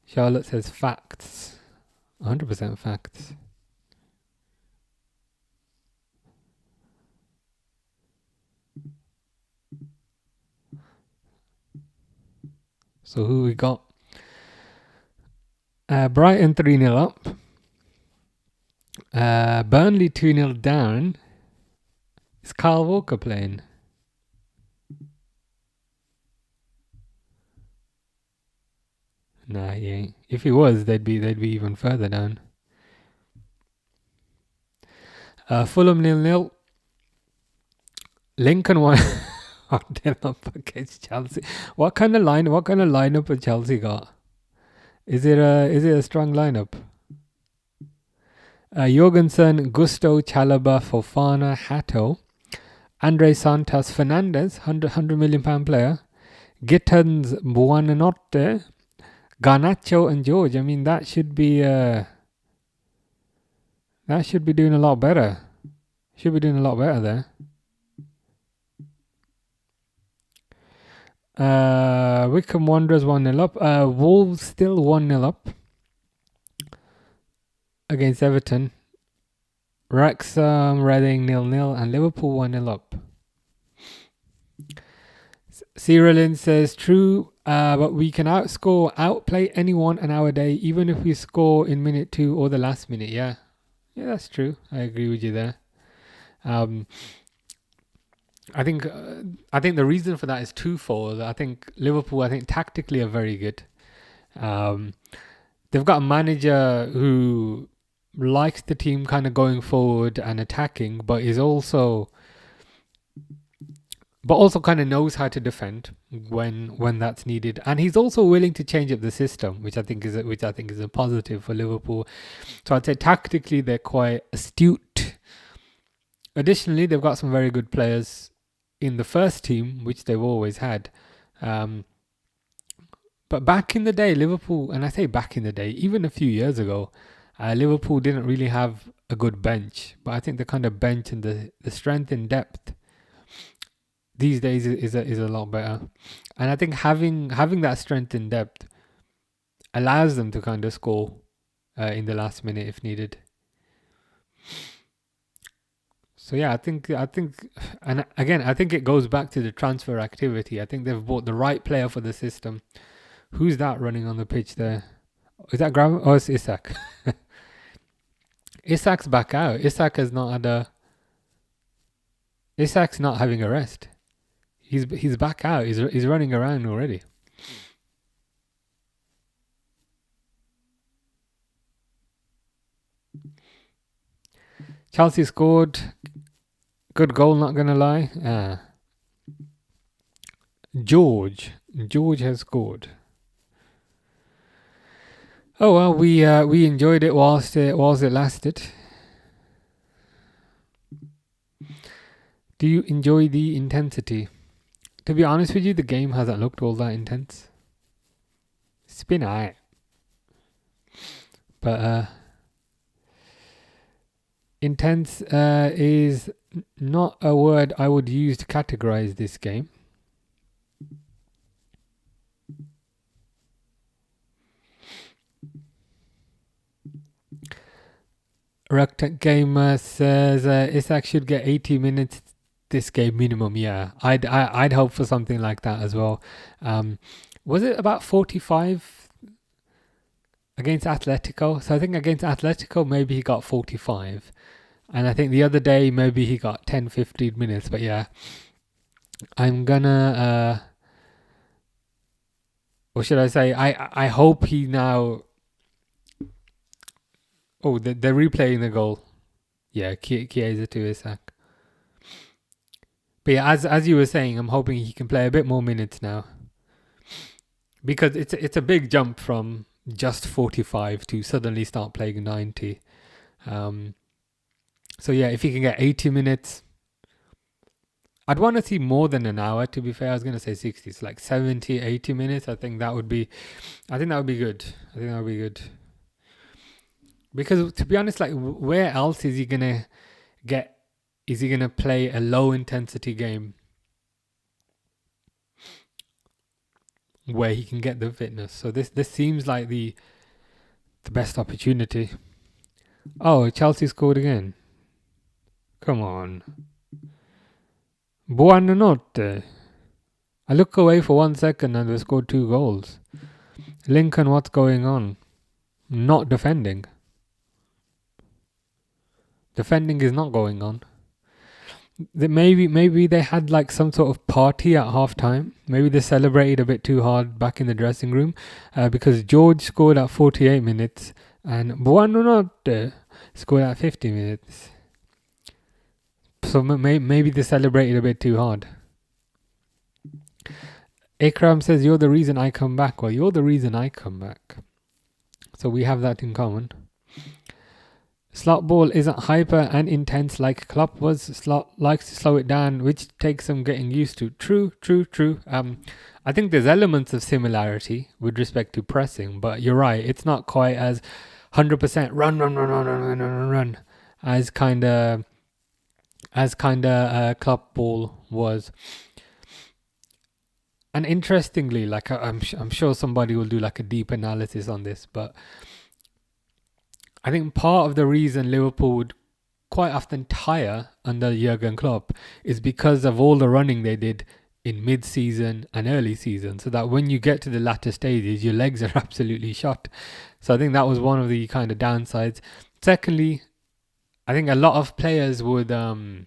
Charlotte says facts. 100% facts. So who we got? Brighton 3-0 up. Burnley 2-0 down. Is Kyle Walker playing? Nah, he ain't. If he was, they'd be even further down. Fulham 0-0. Lincoln 1-0 up against Chelsea. What kind of lineup has Chelsea got? Is it a strong lineup? Jorgensen, Gusto, Chalobah, Fofana, Hato, Andre Santos, Fernandez, £100 million player, Gittens, Buonanotte, Garnacho, and George. I mean, that should be doing a lot better. Should be doing a lot better there. Wickham Wanderers 1-0 up. Wolves still 1-0 up against Everton. Wrexham, Reading 0-0, and Liverpool 1-0 up. Cyrillin says, true, but we can outplay anyone on our day, even if we score in minute 2 or the last minute. Yeah, that's true. I agree with you there. I think the reason for that is twofold. I think Liverpool, tactically are very good. They've got a manager who likes the team kind of going forward and attacking, but also kind of knows how to defend when that's needed. And he's also willing to change up the system, which I think is a positive for Liverpool. So I'd say tactically they're quite astute. Additionally, they've got some very good players in the first team, which they've always had. But back in the day, Liverpool, and I say back in the day, even a few years ago, Liverpool didn't really have a good bench. But I think the kind of bench and the strength and depth these days is a lot better. And I think having that strength and depth allows them to kind of score in the last minute if needed. So yeah, I think, and again, I think it goes back to the transfer activity. I think they've bought the right player for the system. Who's that running on the pitch there? Is that Graham? Oh, it's Isak. Isak's back out. Isak's not having a rest. He's back out. He's running around already. Chelsea scored. Good goal, not gonna lie. George has scored. Oh well, we enjoyed it whilst it lasted. Do you enjoy the intensity? To be honest with you, the game hasn't looked all that intense. It's been alright, but intense is not a word I would use to categorize this game. Rectangle Gamer says Isak should get 80 minutes this game minimum. Yeah, I'd hope for something like that as well. Was it about 45 against Atletico? So I think against Atletico maybe he got 45. And I think the other day maybe he got 10-15 minutes. But yeah, I'm gonna what should I say? I hope he now. Oh, they're replaying the goal. Yeah, Chiesa to Isak. But yeah, as you were saying, I'm hoping he can play a bit more minutes now, because it's a big jump from just 45 to suddenly start playing 90. So yeah, if he can get 80 minutes, I'd want to see more than an hour. To be fair, I was gonna say 60. It's like 70, 80 minutes. I think that would be good. Because to be honest, like, where else is he gonna get? Is he gonna play a low intensity game where he can get the fitness? So this seems like the best opportunity. Oh, Chelsea scored again. Come on. Buonanotte. I look away for 1 second and they scored 2 goals. Lincoln, what's going on? Not defending. Defending is not going on. Maybe they had like some sort of party at half time. Maybe they celebrated a bit too hard back in the dressing room, because George scored at 48 minutes and Buonanotte scored at 50 minutes. So maybe they celebrated a bit too hard. Ikram says, you're the reason I come back. Well, you're the reason I come back. So we have that in common. Slot ball isn't hyper and intense like Klopp was. Slot likes to slow it down, which takes some getting used to. True. I think there's elements of similarity with respect to pressing, but you're right. It's not quite as 100% run as Klopp ball was. And interestingly, like I'm sure somebody will do like a deep analysis on this, but I think part of the reason Liverpool would quite often tire under Jurgen Klopp is because of all the running they did in mid-season and early season, so that when you get to the latter stages, your legs are absolutely shot. So I think that was one of the kind of downsides. Secondly, I think a lot of players would I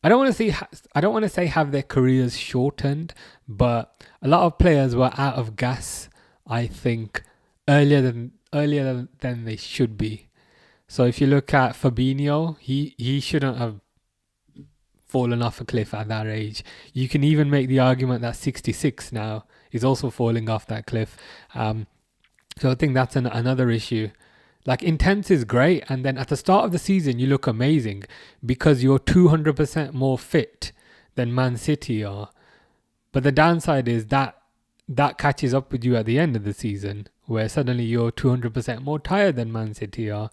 don't want to say have their careers shortened, but a lot of players were out of gas, I think, earlier than they should be. So if you look at Fabinho, he shouldn't have fallen off a cliff at that age. You can even make the argument that 66 now is also falling off that cliff. So I think that's another issue. Like, intense is great, and then at the start of the season you look amazing because you're 200% more fit than Man City are. But the downside is that catches up with you at the end of the season, where suddenly you're 200% more tired than Man City are.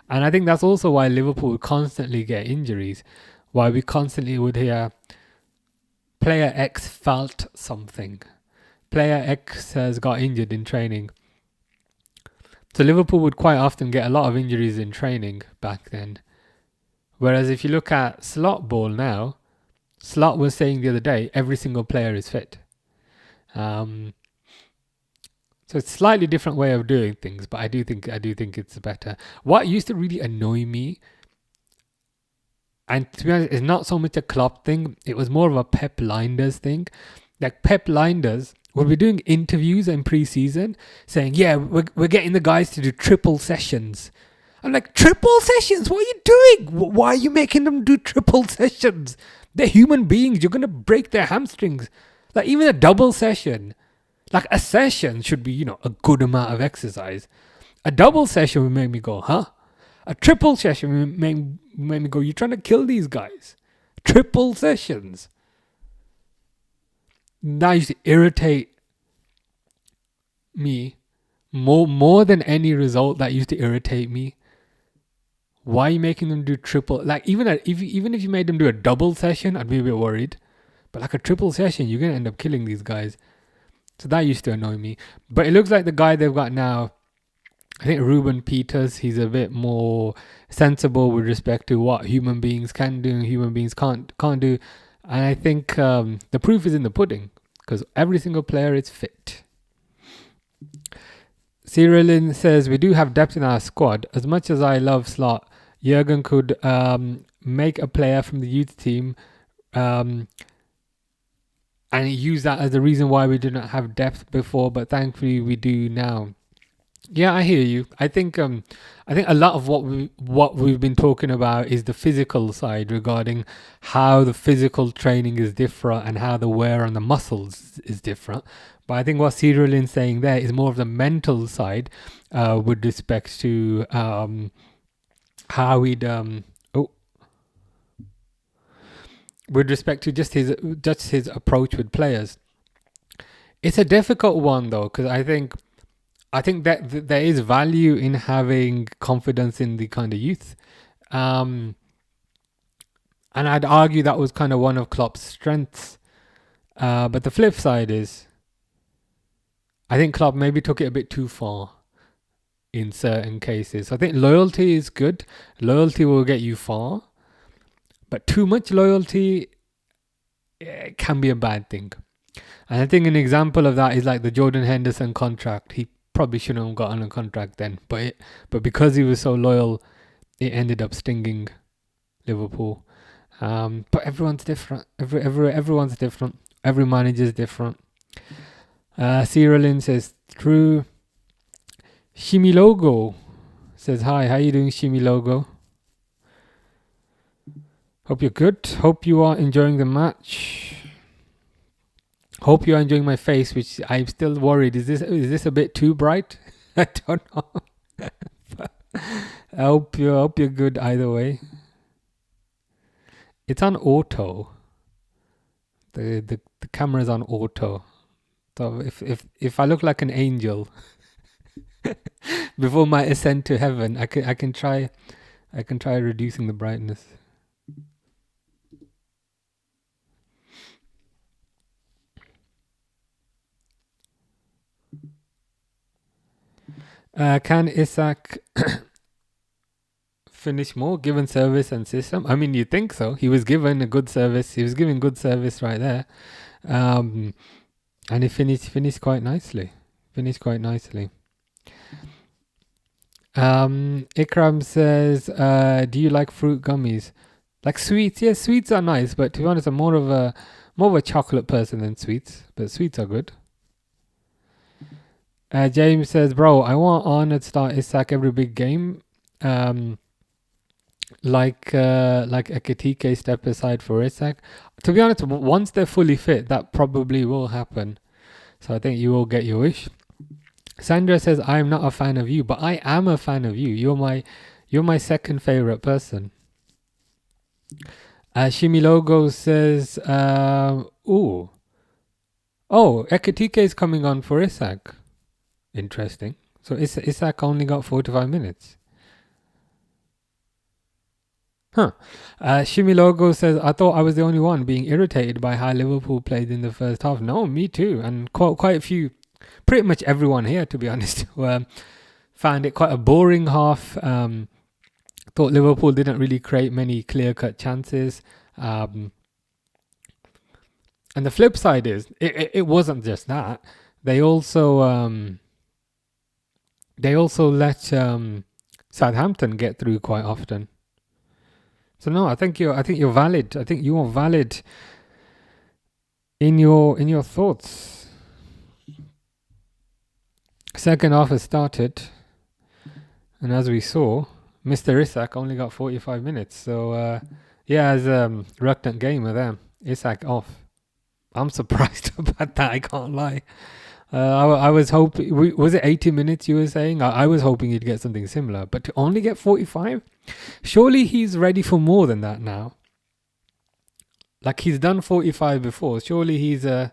And I think that's also why Liverpool constantly get injuries, why we constantly would hear player X felt something, player X has got injured in training. So Liverpool would quite often get a lot of injuries in training back then. Whereas if you look at slot ball now, Slot was saying the other day, every single player is fit. So it's a slightly different way of doing things, but I do think it's better. What used to really annoy me, and to be honest, it's not so much a Klopp thing, it was more of a Pep Linders thing. Like, Pep Linders would be doing interviews in pre-season saying, yeah, we're getting the guys to do triple sessions. I'm like, triple sessions? What are you doing? Why are you making them do triple sessions? They're human beings. You're going to break their hamstrings. Like, even a double session, like a session should be, a good amount of exercise. A double session would make me go, huh? A triple session would make me go, you're trying to kill these guys. Triple sessions. That used to irritate me more than any result. That used to irritate me. Why are you making them do triple? Like, even if you made them do a double session, I'd be a bit worried. But like a triple session, you're gonna end up killing these guys. So that used to annoy me. But it looks like the guy they've got now, I think Ruben Peters, he's a bit more sensible with respect to what human beings can do and human beings can't do. And I think the proof is in the pudding, because every single player is fit. Cyrillin says, we do have depth in our squad. As much as I love Slot, Jurgen could make a player from the youth team and use that as the reason why we did not have depth before, but thankfully we do now. Yeah, I hear you. I think a lot of what we've been talking about is the physical side, regarding how the physical training is different and how the wear on the muscles is different. But I think what Cyrillin's saying there is more of the mental side, with respect to how he'd with respect to just his approach with players. It's a difficult one though, because I think that there is value in having confidence in the kind of youth. And I'd argue that was kind of one of Klopp's strengths. But the flip side is, I think Klopp maybe took it a bit too far in certain cases. I think loyalty is good. Loyalty will get you far. But too much loyalty can be a bad thing. And I think an example of that is like the Jordan Henderson contract. He probably shouldn't have gotten a contract then, but because he was so loyal, it ended up stinging Liverpool. But everyone's different. Everyone's different. Every manager's different. Cyrillin says, true. Shimilogo says, hi, how you doing, Shimilogo? Hope you're good. Hope you are enjoying the match. Hope you are enjoying my face, which I'm still worried. Is this a bit too bright? I don't know. I hope you're good either way. It's on auto. The camera's on auto. So if I look like an angel before my ascent to heaven, I can try reducing the brightness. Can Isak finish more given service and system? I mean, you think so. He was given a good service. He was giving good service right there. And he finished quite nicely. Ikram says, do you like fruit gummies? Like sweets? Yeah, sweets are nice, but to be honest, I'm more of a chocolate person than sweets. But sweets are good. James says, bro, I want Arnold to start Isak every big game. Like Ekatike step aside for Isak. To be honest, once they're fully fit, that probably will happen. So I think you will get your wish. Sandra says, I am not a fan of you, but I am a fan of you. You're my second favorite person. Shimi Logo says, Ekatike is coming on for Isak. Interesting. So Isak only got 45 minutes. Shimi Logo says, I thought I was the only one being irritated by how Liverpool played in the first half. No, me too. And quite a few, pretty much everyone here, to be honest, found it quite a boring half. Thought Liverpool didn't really create many clear-cut chances. And the flip side is, it wasn't just that. They also let Southampton get through quite often. So no, I think you're valid. I think you are valid in your thoughts. Second half has started, and as we saw, Mr. Isak only got 45 minutes. So as reluctant gamer there, Isak off. I'm surprised about that. I can't lie. I was hoping, was it 80 minutes you were saying? I was hoping he'd get something similar, but to only get 45? Surely he's ready for more than that now. Like he's done 45 before. Surely he's ready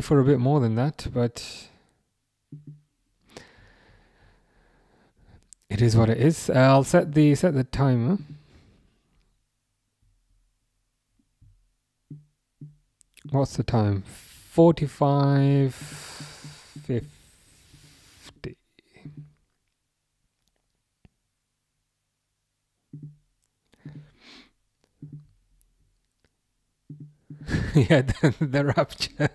for a bit more than that, but it is what it is. I'll set the timer. What's the time? 45:50. Yeah, the rapture.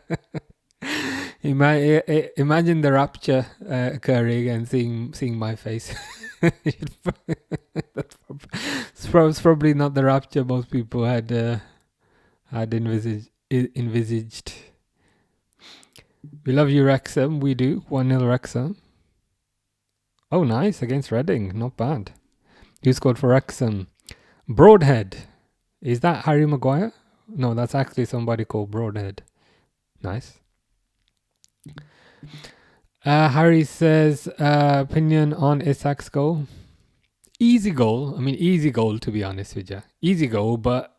Imagine the rapture occurring and seeing my face. It's probably not the rapture most people had envisaged. We love you, Wrexham. We do. 1-0 Wrexham. Oh, nice. Against Reading. Not bad. Who scored for Wrexham? Broadhead. Is that Harry Maguire? No, that's actually somebody called Broadhead. Nice. Harry says, opinion on Isak's goal. Easy goal. I mean, easy goal, to be honest with you. Easy goal, but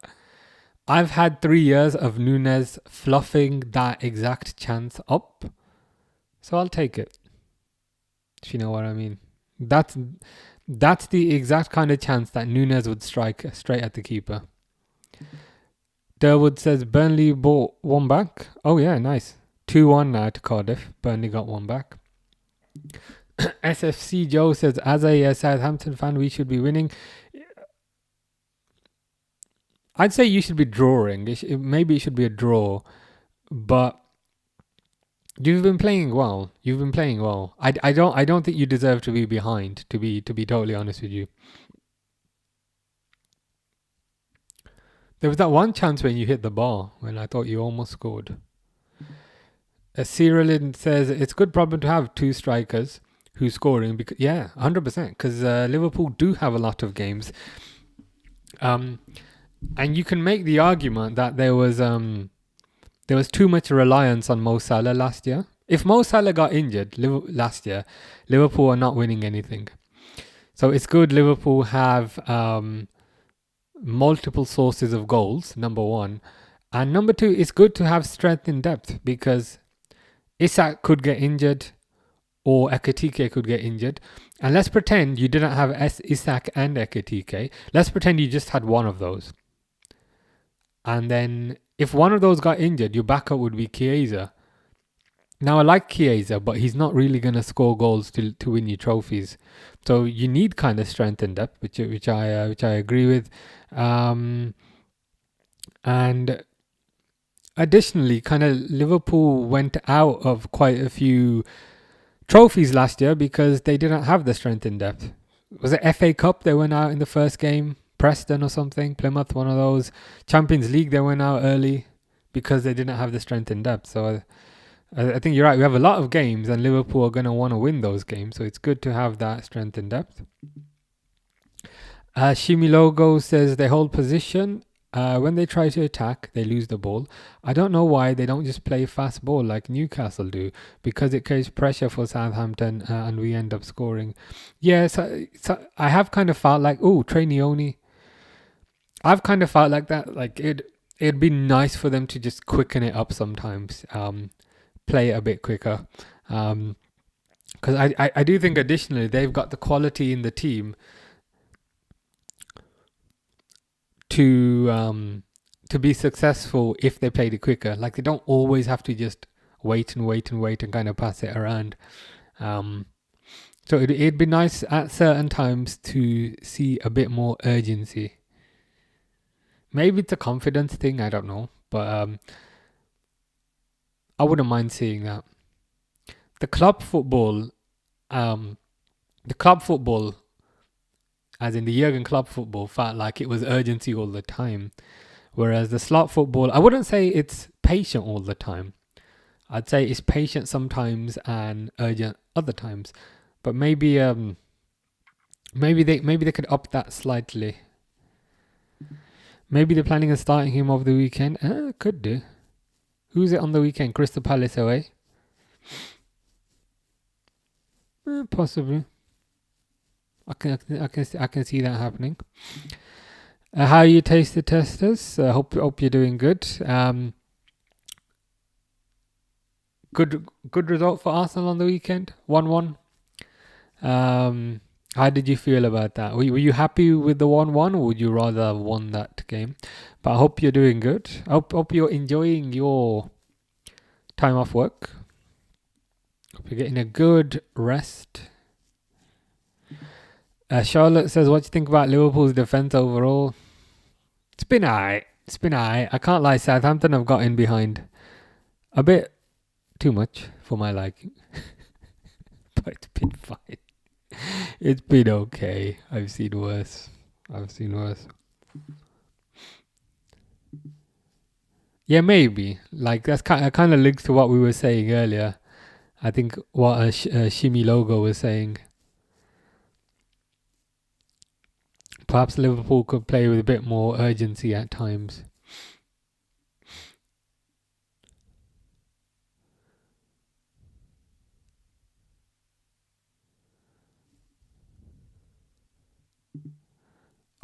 I've had 3 years of Nunes fluffing that exact chance up. So I'll take it. If you know what I mean. That's the exact kind of chance that Nunes would strike straight at the keeper. Durwood says Burnley bought one back. Oh yeah, nice. 2-1 now to Cardiff. Burnley got one back. SFC Joe says, as a Southampton fan, we should be winning. I'd say you should be drawing. Maybe it should be a draw, but you've been playing well. I don't think you deserve to be behind. To be totally honest with you. There was that one chance when you hit the bar when I thought you almost scored. Cyrilin says it's a good problem to have two strikers who's scoring. Because 100%. Because Liverpool do have a lot of games. And you can make the argument that there was too much reliance on Mo Salah last year. If Mo Salah got injured last year, Liverpool are not winning anything. So it's good Liverpool have multiple sources of goals, number one. And number two, it's good to have strength in depth because Isak could get injured or Ekatike could get injured. And let's pretend you didn't have Isak and Ekatike. Let's pretend you just had one of those. And then if one of those got injured, your backup would be Chiesa. Now I like Chiesa, but he's not really going to score goals to win you trophies. So you need kind of strength and depth, which I agree with. And additionally, kind of Liverpool went out of quite a few trophies last year because they didn't have the strength in depth. Was it FA Cup they went out in the first game? Preston or something? Plymouth, one of those. Champions League they went out early because they didn't have the strength in depth. So I think you're right. We have a lot of games and Liverpool are going to want to win those games. So it's good to have that strength in depth. Shimi Logo says they hold position. When they try to attack, they lose the ball. I don't know why they don't just play fast ball like Newcastle do, because it creates pressure for Southampton and we end up scoring. Yeah, so I have kind of felt like, Trainioni. I've kind of felt like that. Like it'd be nice for them to just quicken it up sometimes, play it a bit quicker. Because I do think additionally they've got the quality in the team to be successful if they played it quicker. Like they don't always have to just wait and kind of pass it around. So it'd be nice at certain times to see a bit more urgency. Maybe it's a confidence thing, I don't know, but I wouldn't mind seeing that. The club football, as in the Jurgen Klopp football, felt like it was urgency all the time. Whereas the slot football, I wouldn't say it's patient all the time. I'd say it's patient sometimes and urgent other times. But maybe they could up that slightly. Maybe they're planning on starting him over the weekend. Could do. Who's it on the weekend? Crystal Palace away? Possibly. I can see that happening. How you taste the testers? Hope you're doing good. Good result for Arsenal on the weekend. 1-1. How did you feel about that? Were you happy with the 1-1, or would you rather have won that game? But I hope you're doing good. Hope you're enjoying your time off work. Hope you're getting a good rest. Charlotte says, what do you think about Liverpool's defence overall? It's been alright. I can't lie, Southampton have got in behind a bit too much for my liking. But it's been fine. It's been okay. I've seen worse. Yeah, maybe. Like that's kind of links to what we were saying earlier. I think what Shimi Logo was saying. Perhaps Liverpool could play with a bit more urgency at times.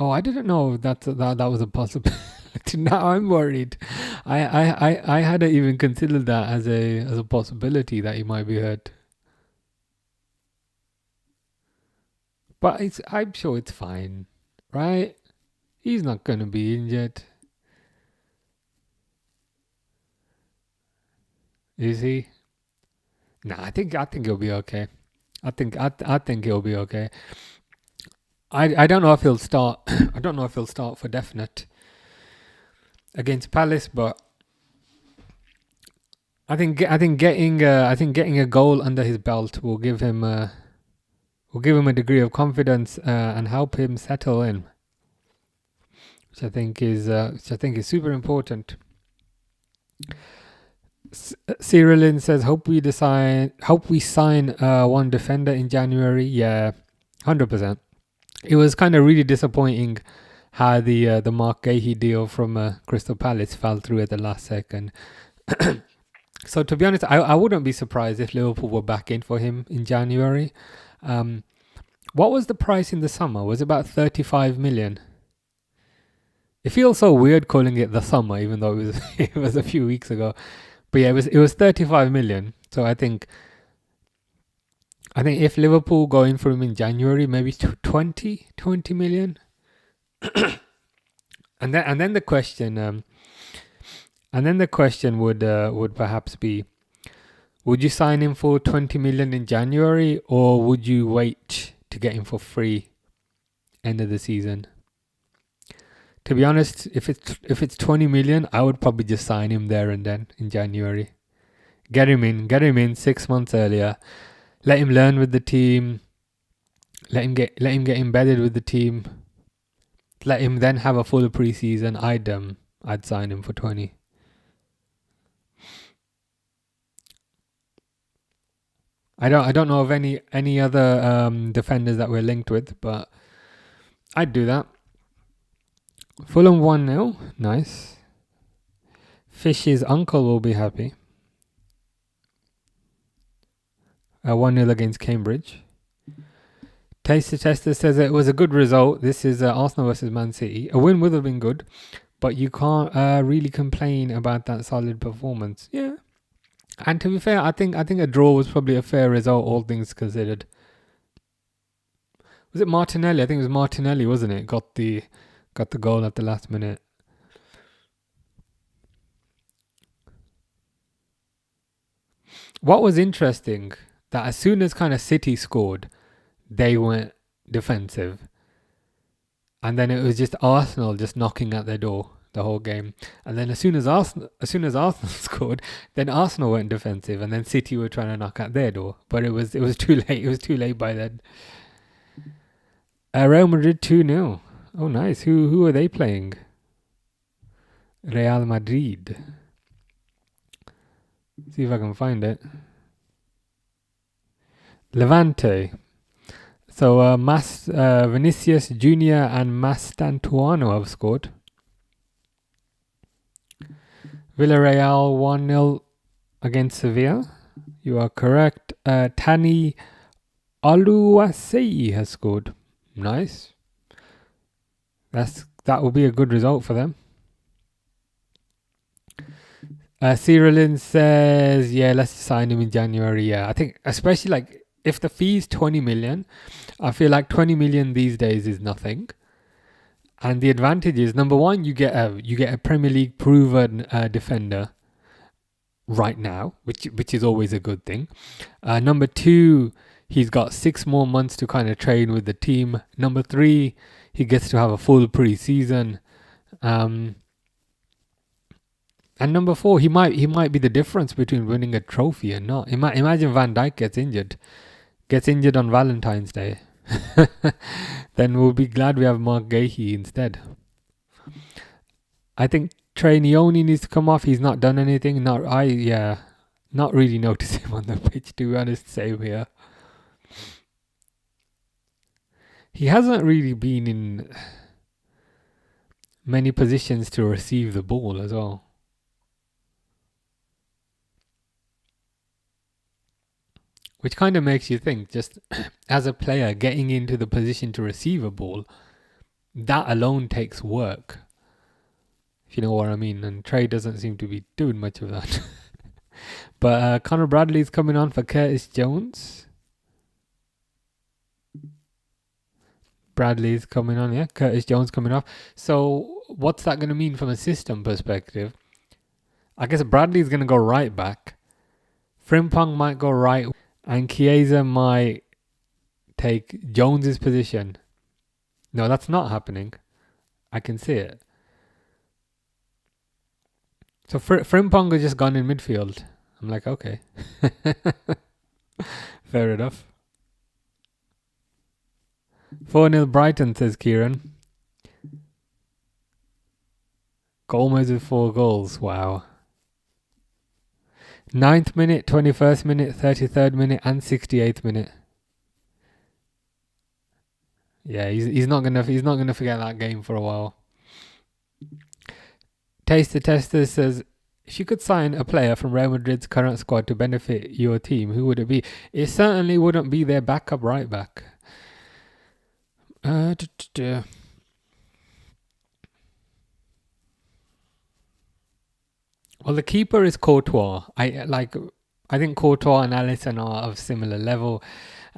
Oh, I didn't know that was a possibility. Now I'm worried. I hadn't even considered that as a possibility that he might be hurt. But I'm sure it's fine, right? He's not going to be injured. Is he? Nah, I think he'll be okay. I think he'll be okay. I don't know if he'll start. I don't know if he'll start for definite against Palace, but I think getting a goal under his belt will give him a degree of confidence and help him settle in, which I think is super important. Cyrilin says, hope we sign one defender in January. Yeah, 100%. It was kind of really disappointing how the Mark Gahey deal from Crystal Palace fell through at the last second. So to be honest, I wouldn't be surprised if Liverpool were back in for him in January. What was the price in the summer? Was it about 35 million? It feels so weird calling it the summer, even though it was it was a few weeks ago. But yeah, it was 35 million. So I think if Liverpool go in for him in January, maybe 20 million. And then the question would perhaps be, would you sign him for 20 million in January, or would you wait to get him for free end of the season? To be honest, if it's 20 million, I would probably just sign him there and then in January. Get him in 6 months earlier. Let him learn with the team. Let him get embedded with the team. Let him then have a full preseason. I'd sign him for 20. I don't know of any other defenders that we're linked with, but I'd do that. Fulham 1-0. Nice. Fish's uncle will be happy. 1-0 against Cambridge. Taster Tester says it was a good result. This is Arsenal versus Man City. A win would have been good, but you can't really complain about that solid performance. Yeah. And to be fair, I think a draw was probably a fair result, all things considered. Was it Martinelli? I think it was Martinelli, wasn't it? Got the goal at the last minute. What was interesting, that as soon as kind of City scored, they went defensive. And then it was just Arsenal just knocking at their door the whole game. And then as soon as Arsenal scored, then Arsenal went defensive, and then City were trying to knock at their door. But it was too late. It was too late by then. Real Madrid 2-0. Oh, nice. Who are they playing? Real Madrid. See if I can find it. Levante. So Vinicius Junior and Mastantuano have scored. Villarreal 1-0 against Sevilla. You are correct. Tani Aluasei has scored. Nice. That will be a good result for them. Cyrilin says, yeah, let's sign him in January. Yeah, I think especially like if the fee's 20 million, I feel like 20 million these days is nothing. And the advantage is, number one, you get a Premier League proven defender right now, which is always a good thing. Number two, he's got 6 more months to kind of train with the team. Number three, he gets to have a full pre-season. And number four, he might be the difference between winning a trophy and not. Imagine Van Dijk gets injured on Valentine's Day. Then we'll be glad we have Mark Gahey instead. I think Trainioni needs to come off. He's not done anything. Not really notice him on the pitch, to be honest. Same here. He hasn't really been in many positions to receive the ball as well. Which kind of makes you think, just as a player getting into the position to receive a ball, that alone takes work. If you know what I mean. And Trey doesn't seem to be doing much of that. But Conor Bradley's coming on for Curtis Jones. Bradley's coming on, yeah. Curtis Jones coming off. So what's that going to mean from a system perspective? I guess Bradley's going to go right back. Frimpong might go right. And Chiesa might take Jones's position. No, that's not happening. I can see it. So Frimpong has just gone in midfield. I'm like, okay. Fair enough. 4-0 Brighton, says Kieran. Gomez with 4 goals. Wow. 9th minute, 21st minute, 33rd minute, and 68th minute. Yeah, he's not gonna forget that game for a while. Taster Tester says, if you could sign a player from Real Madrid's current squad to benefit your team, who would it be? It certainly wouldn't be their backup right back. duh, duh, duh. Well, the keeper is Courtois. I think Courtois and Alisson are of similar level.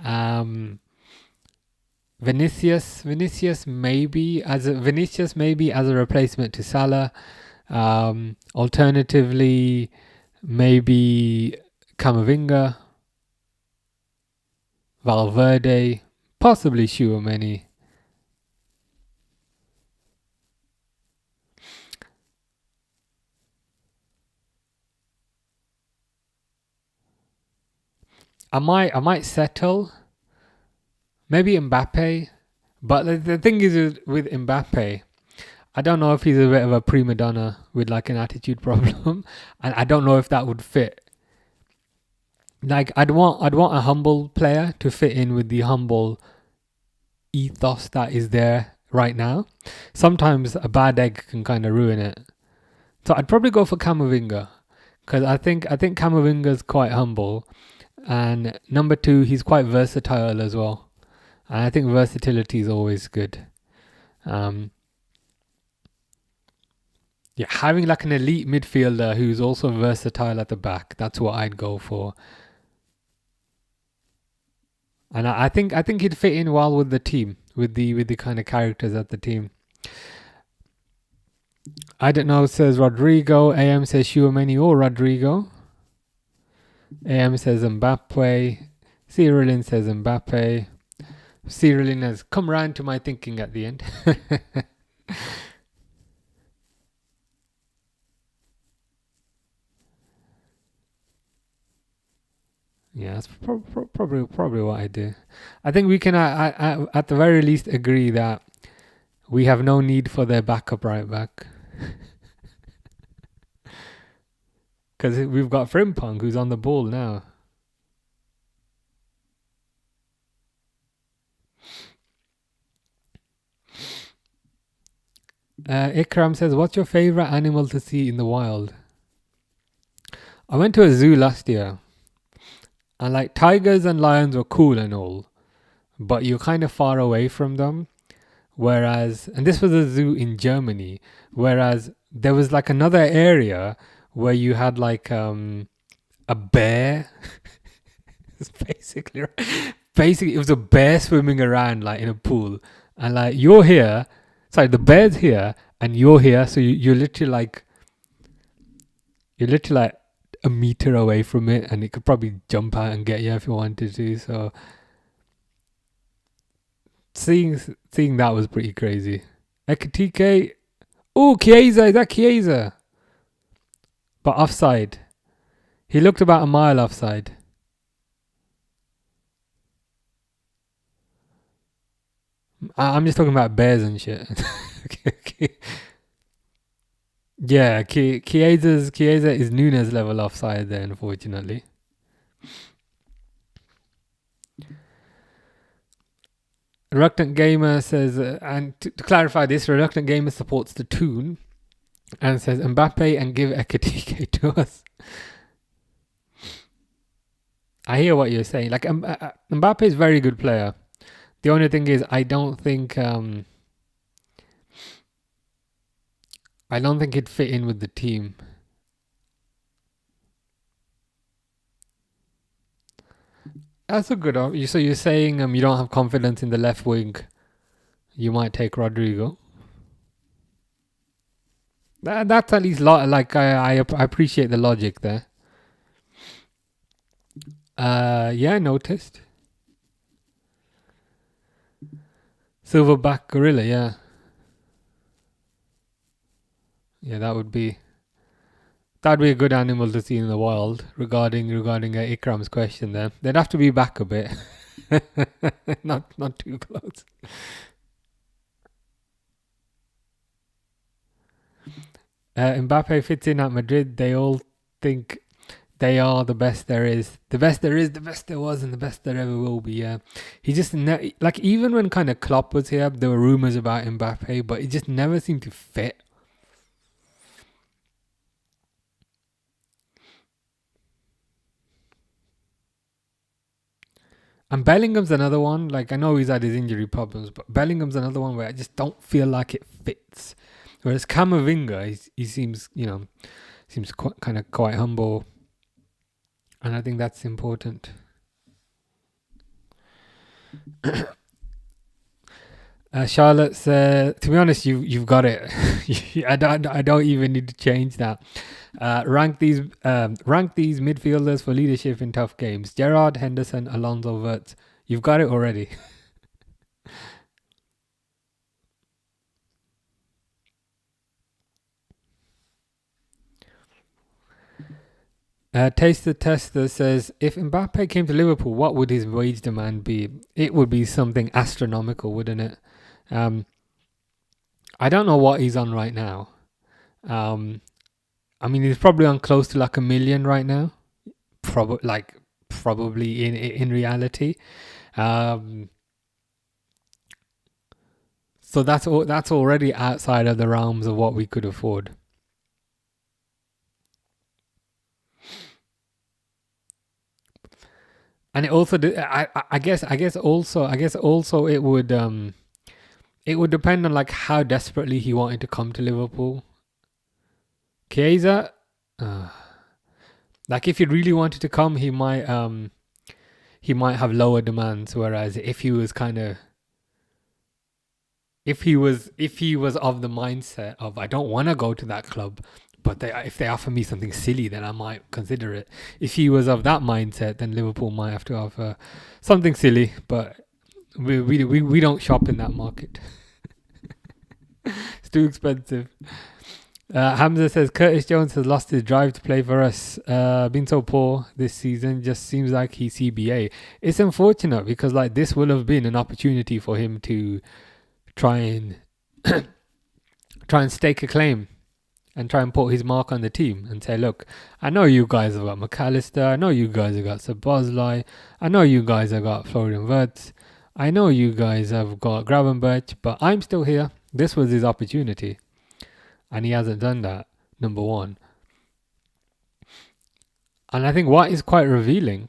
Um, Vinicius maybe as a replacement to Salah. Alternatively, maybe Camavinga, Valverde, possibly Tchouaméni. I might settle maybe Mbappe, but the thing is with Mbappe, I don't know if he's a bit of a prima donna with like an attitude problem, and I don't know if that would fit. Like I'd want a humble player to fit in with the humble ethos that is there right now. Sometimes a bad egg can kind of ruin it. So I'd probably go for Camavinga because I think Camavinga's quite humble, and number two, he's quite versatile as well. And I think versatility is always good. Um, yeah, having like an elite midfielder who's also versatile at the back, that's what I'd go for. And I think he'd fit in well with the team, with the kind of characters at the team. I don't know, says Rodrigo. AM says Tchouaméni or Rodrigo. AM says Mbappe. Cyrilin says Mbappe. Cyrilin has come round to my thinking at the end. Yeah, that's probably what I do. I think we can at the very least agree that we have no need for their backup right back because we've got Frimpong who's on the ball now. Ikram says, "What's your favorite animal to see in the wild?" I went to a zoo last year, and like tigers and lions were cool and all, but you're kind of far away from them. Whereas, and this was a zoo in Germany, whereas there was like another area where you had like a bear. It's basically it was a bear swimming around like in a pool, and like you're here, sorry, the bear's here, and you're here, so you're literally like a meter away from it, and it could probably jump out and get you if you wanted to. So seeing that was pretty crazy. Ekatike, oh Chiesa, is that Chiesa? But offside. He looked about a mile offside. I'm just talking about bears and shit. Yeah, Chiesa is Nunes level offside there, unfortunately. Reluctant Gamer says, and to clarify this, Reluctant Gamer supports the tune and says Mbappe and give Ekatike to us. I hear what you're saying. Like Mbappe is a very good player. The only thing is, I don't think he'd fit in with the team. That's a good. So you're saying you don't have confidence in the left wing. You might take Rodrigo. That's at least like I appreciate the logic there. Yeah, I noticed. Silverback gorilla, yeah. Yeah, that'd be a good animal to see in the wild. Regarding Ikram's question, there, they'd have to be back a bit, not too close. Mbappe fits in at Madrid. They all think they are the best there is, the best there is, the best there was, and the best there ever will be. Yeah, he just like even when kind of Klopp was here, there were rumors about Mbappe, but it just never seemed to fit. And Bellingham's another one. Like, I know he's had his injury problems, but Bellingham's another one where I just don't feel like it fits. Whereas Camavinga, he seems, seems quite humble, and I think that's important. Charlotte said, "To be honest, you've got it. I don't even need to change that. Rank these midfielders for leadership in tough games: Gerrard, Henderson, Alonso, Wirtz. You've got it already." Taster Tester says, if Mbappe came to Liverpool, what would his wage demand be? It would be something astronomical, wouldn't it? I don't know what he's on right now. I mean, he's probably on close to like $1 million right now. Probably in reality. So that's already outside of the realms of what we could afford. And it also, I guess also it would depend on like how desperately he wanted to come to Liverpool. Chiesa, like if he really wanted to come, he might have lower demands. Whereas if he was of the mindset of I don't want to go to that club, but if they offer me something silly, then I might consider it. If he was of that mindset, then Liverpool might have to offer something silly. But we don't shop in that market. It's too expensive. Hamza says Curtis Jones has lost his drive to play for us. Been so poor this season, just seems like he's CBA. It's unfortunate because like this will have been an opportunity for him to try and stake a claim and try and put his mark on the team and say, look, I know you guys have got McAllister, I know you guys have got Szoboszlai, I know you guys have got Florian Wirtz, I know you guys have got Gravenberch, but I'm still here. This was his opportunity. And he hasn't done that, number one. And I think what is quite revealing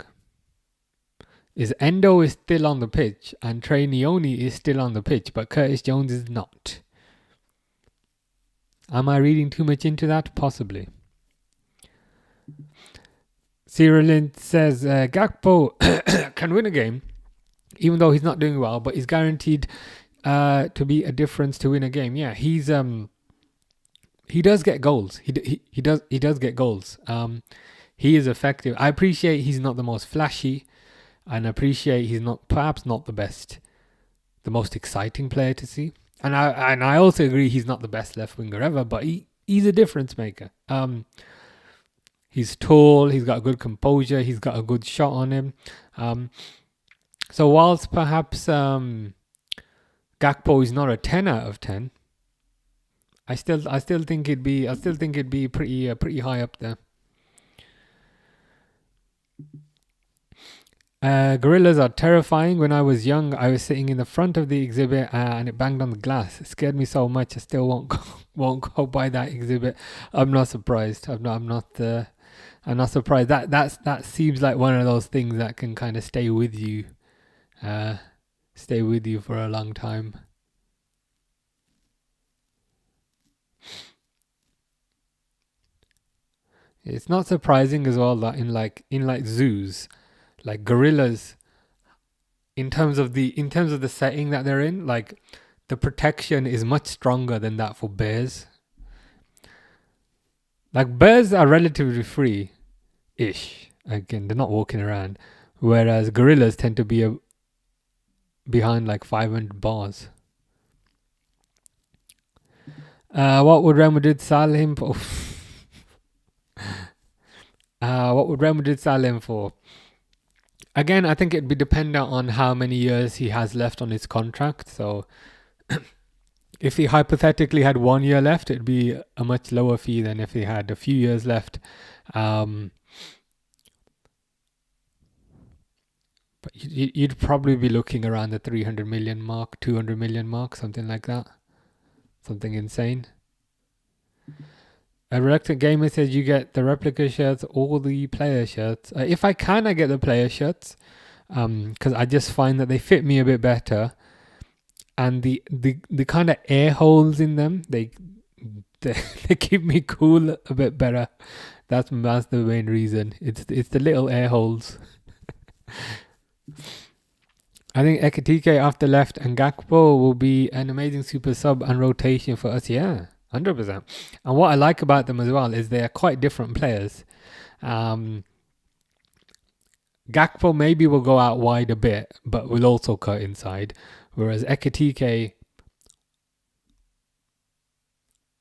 is Endo is still on the pitch and Trey Neone is still on the pitch, but Curtis Jones is not. Am I reading too much into that? Possibly. Cyril says Gakpo can win a game, even though he's not doing well, but he's guaranteed to be a difference to win a game. Yeah, he does get goals. He does get goals. He is effective. I appreciate he's not the most flashy, and appreciate he's perhaps not the most exciting player to see. And I also agree he's not the best left winger ever, but he's a difference maker. He's tall. He's got good composure. He's got a good shot on him. So whilst perhaps Gakpo is not a 10 out of 10. I still think it'd be pretty high up there. Gorillas are terrifying. When I was young, I was sitting in the front of the exhibit and it banged on the glass. It scared me so much. I still won't go by that exhibit. I'm not surprised. I'm not surprised. That seems like one of those things that can kind of stay with you for a long time. It's not surprising as well that in zoos, like gorillas, in terms of the setting that they're in, like the protection is much stronger than that for bears. Like bears are relatively free-ish. Again, they're not walking around, whereas gorillas tend to be behind like 500 bars. What would Real Madrid sell him for? What would Real Madrid sell him for? Again, I think it'd be dependent on how many years he has left on his contract. So if he hypothetically had 1 year left, it'd be a much lower fee than if he had a few years left. But you'd probably be looking around the 300 million mark, 200 million mark, something like that. Something insane. A Reluctant Gamer says you get the replica shirts or the player shirts. If I can, I get the player shirts. because I just find that they fit me a bit better, and the kind of air holes in them, they keep me cool a bit better. That's the main reason. It's the little air holes. I think Ekitike after left and Gakpo will be an amazing super sub and rotation for us. Yeah, 100%. And what I like about them as well is they are quite different players. Gakpo maybe will go out wide a bit, but will also cut inside. Whereas Ekitike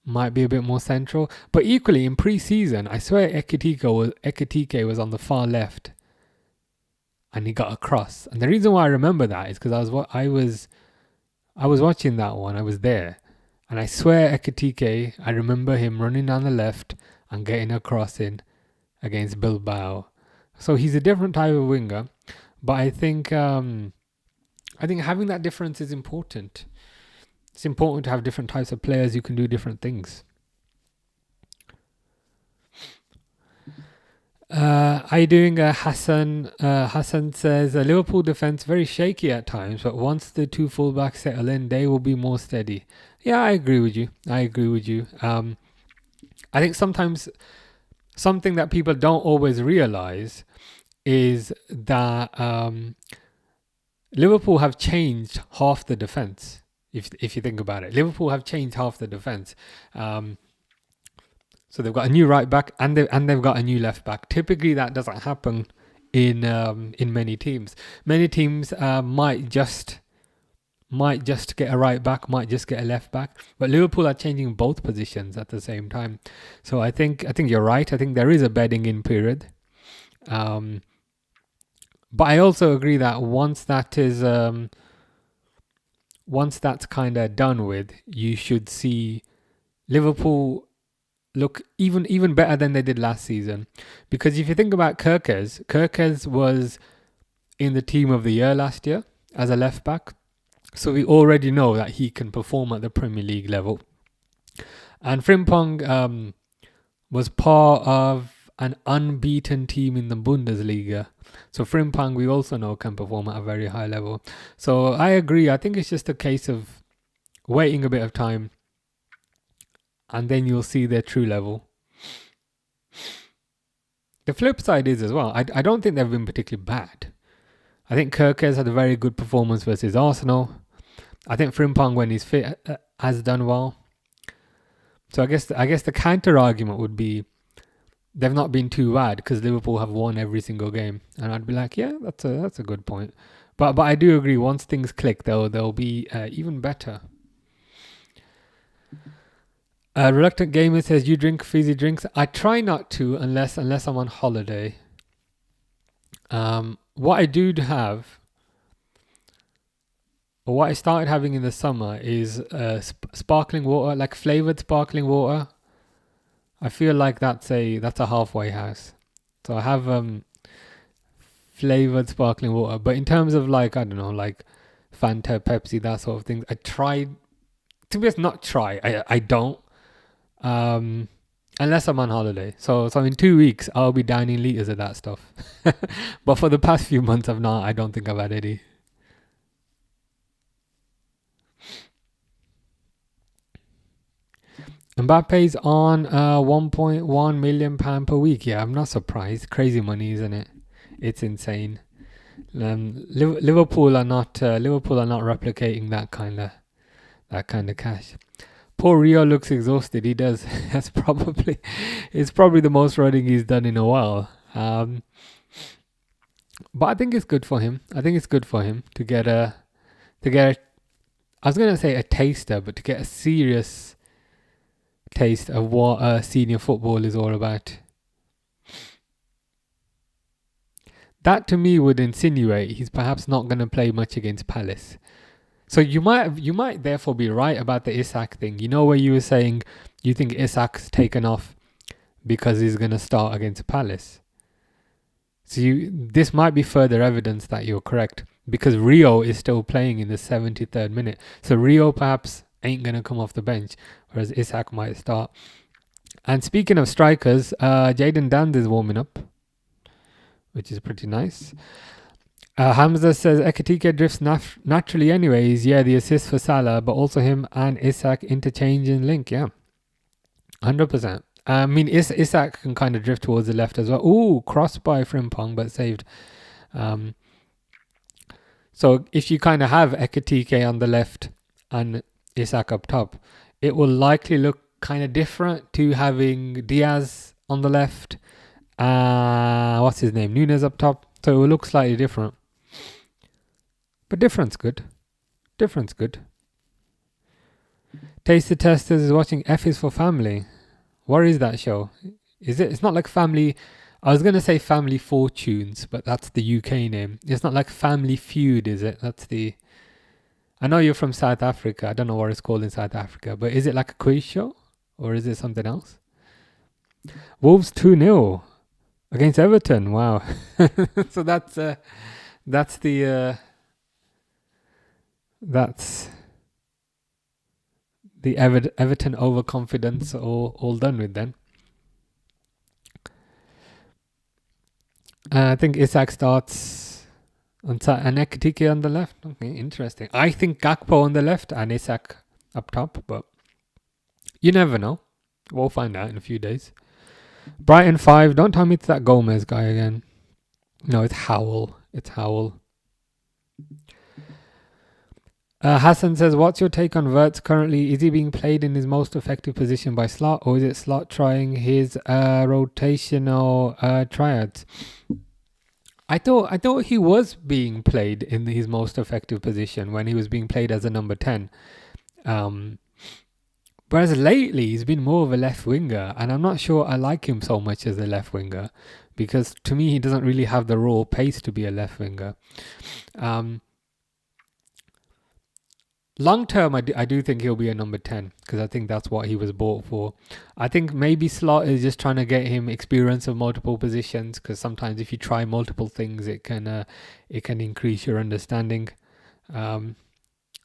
might be a bit more central. But equally, in pre-season, I swear Ekitike was on the far left. And he got a cross. And the reason why I remember that is because I was watching that one. I was there. And I swear Ekitike, I remember him running down the left and getting a cross in against Bilbao. So he's a different type of winger. But I think having that difference is important. It's important to have different types of players who can do different things. Are you doing Hassan? Hassan says Liverpool defense very shaky at times, but once the two fullbacks settle in, they will be more steady. Yeah, I agree with you. I think sometimes something that people don't always realize is that Liverpool have changed half the defense. If you think about it, Liverpool have changed half the defense. So they've got a new right back and they've got a new left back. Typically, that doesn't happen in many teams. Many teams might just get a right back, might just get a left back. But Liverpool are changing both positions at the same time. So I think you're right. I think there is a bedding in period. But I also agree that once that's kind of done with, you should see Liverpool look even better than they did last season. Because if you think about Kerkez was in the team of the year last year as a left back. So we already know that he can perform at the Premier League level. And Frimpong was part of an unbeaten team in the Bundesliga. So Frimpong, we also know, can perform at a very high level. So I agree. I think it's just a case of waiting a bit of time, and then you'll see their true level. The flip side is as well, I don't think they've been particularly bad. I think Kerkez had a very good performance versus Arsenal. I think Frimpong, when he's fit, has done well. So I guess the counter argument would be they've not been too bad because Liverpool have won every single game, and I'd be like, yeah, that's a good point. But I do agree. Once things click, they'll be even better. Reluctant Gamer says, you drink fizzy drinks? I try not to unless I'm on holiday. What I do have, or what I started having in the summer, is sparkling water, like flavored sparkling water. I feel like that's a halfway house. So I have flavored sparkling water, but in terms of like, I don't know, like Fanta, Pepsi, that sort of thing, I tried. To be honest, not try. I don't. Unless I'm on holiday. So in 2 weeks I'll be downing liters of that stuff. But for the past few months I don't think I've had any. Mbappe's on £1.1 million per week. Yeah, I'm not surprised. Crazy money, isn't it? It's insane. Liverpool are not replicating that kind of cash. Poor Rio looks exhausted. He does. It's probably the most running he's done in a while. But I think it's good for him. To get I was gonna say a taster, but to get a serious taste of what senior football is all about. That to me would insinuate he's perhaps not going to play much against Palace. So you might therefore be right about the Isak thing. You know where you were saying you think Isak's taken off because he's going to start against Palace. So this might be further evidence that you're correct, because Rio is still playing in the 73rd minute. So Rio perhaps ain't going to come off the bench, whereas Isak might start. And speaking of strikers, Jadon Dands is warming up, which is pretty nice. Hamza says Ekatike drifts naturally anyways. Yeah, the assist for Salah, but also him and Isak interchanging link. Yeah, 100%. I mean, Isak can kind of drift towards the left as well. Ooh, cross by Frimpong, but saved. Um, so if you kind of have Ekatike on the left and Isak up top, it will likely look kind of different to having Diaz on the left. What's his name? Nunes up top. So it will look slightly different. But different's good. Different's good. Taste the Testers is watching F is for Family. What is that show? Is it? It's not like Family. I was gonna say Family Fortunes, but that's the UK name. It's not like Family Feud, is it? That's the. I know you're from South Africa. I don't know what it's called in South Africa, but is it like a quiz show or is it something else? Wolves 2-0 against Everton. Wow. So that's the Everton overconfidence all done with then. I think Isak starts on and Ekatike on the left. Okay, interesting. I think Gakpo on the left and Isak up top, but you never know. We'll find out in a few days. Brighton 5. Don't tell me it's that Gomez guy again. No, it's Howell. It's Howell. Hassan says, what's your take on Wirtz currently? Is he being played in his most effective position by Slot, or is it Slot trying his rotational triads? I thought he was being played in his most effective position when he was being played as a number 10. Whereas lately he's been more of a left winger, and I'm not sure I like him so much as a left winger, because to me he doesn't really have the raw pace to be a left winger. Long term, I do think he'll be a number 10, because I think that's what he was bought for. I think maybe Slot is just trying to get him experience of multiple positions, because sometimes if you try multiple things, it can increase your understanding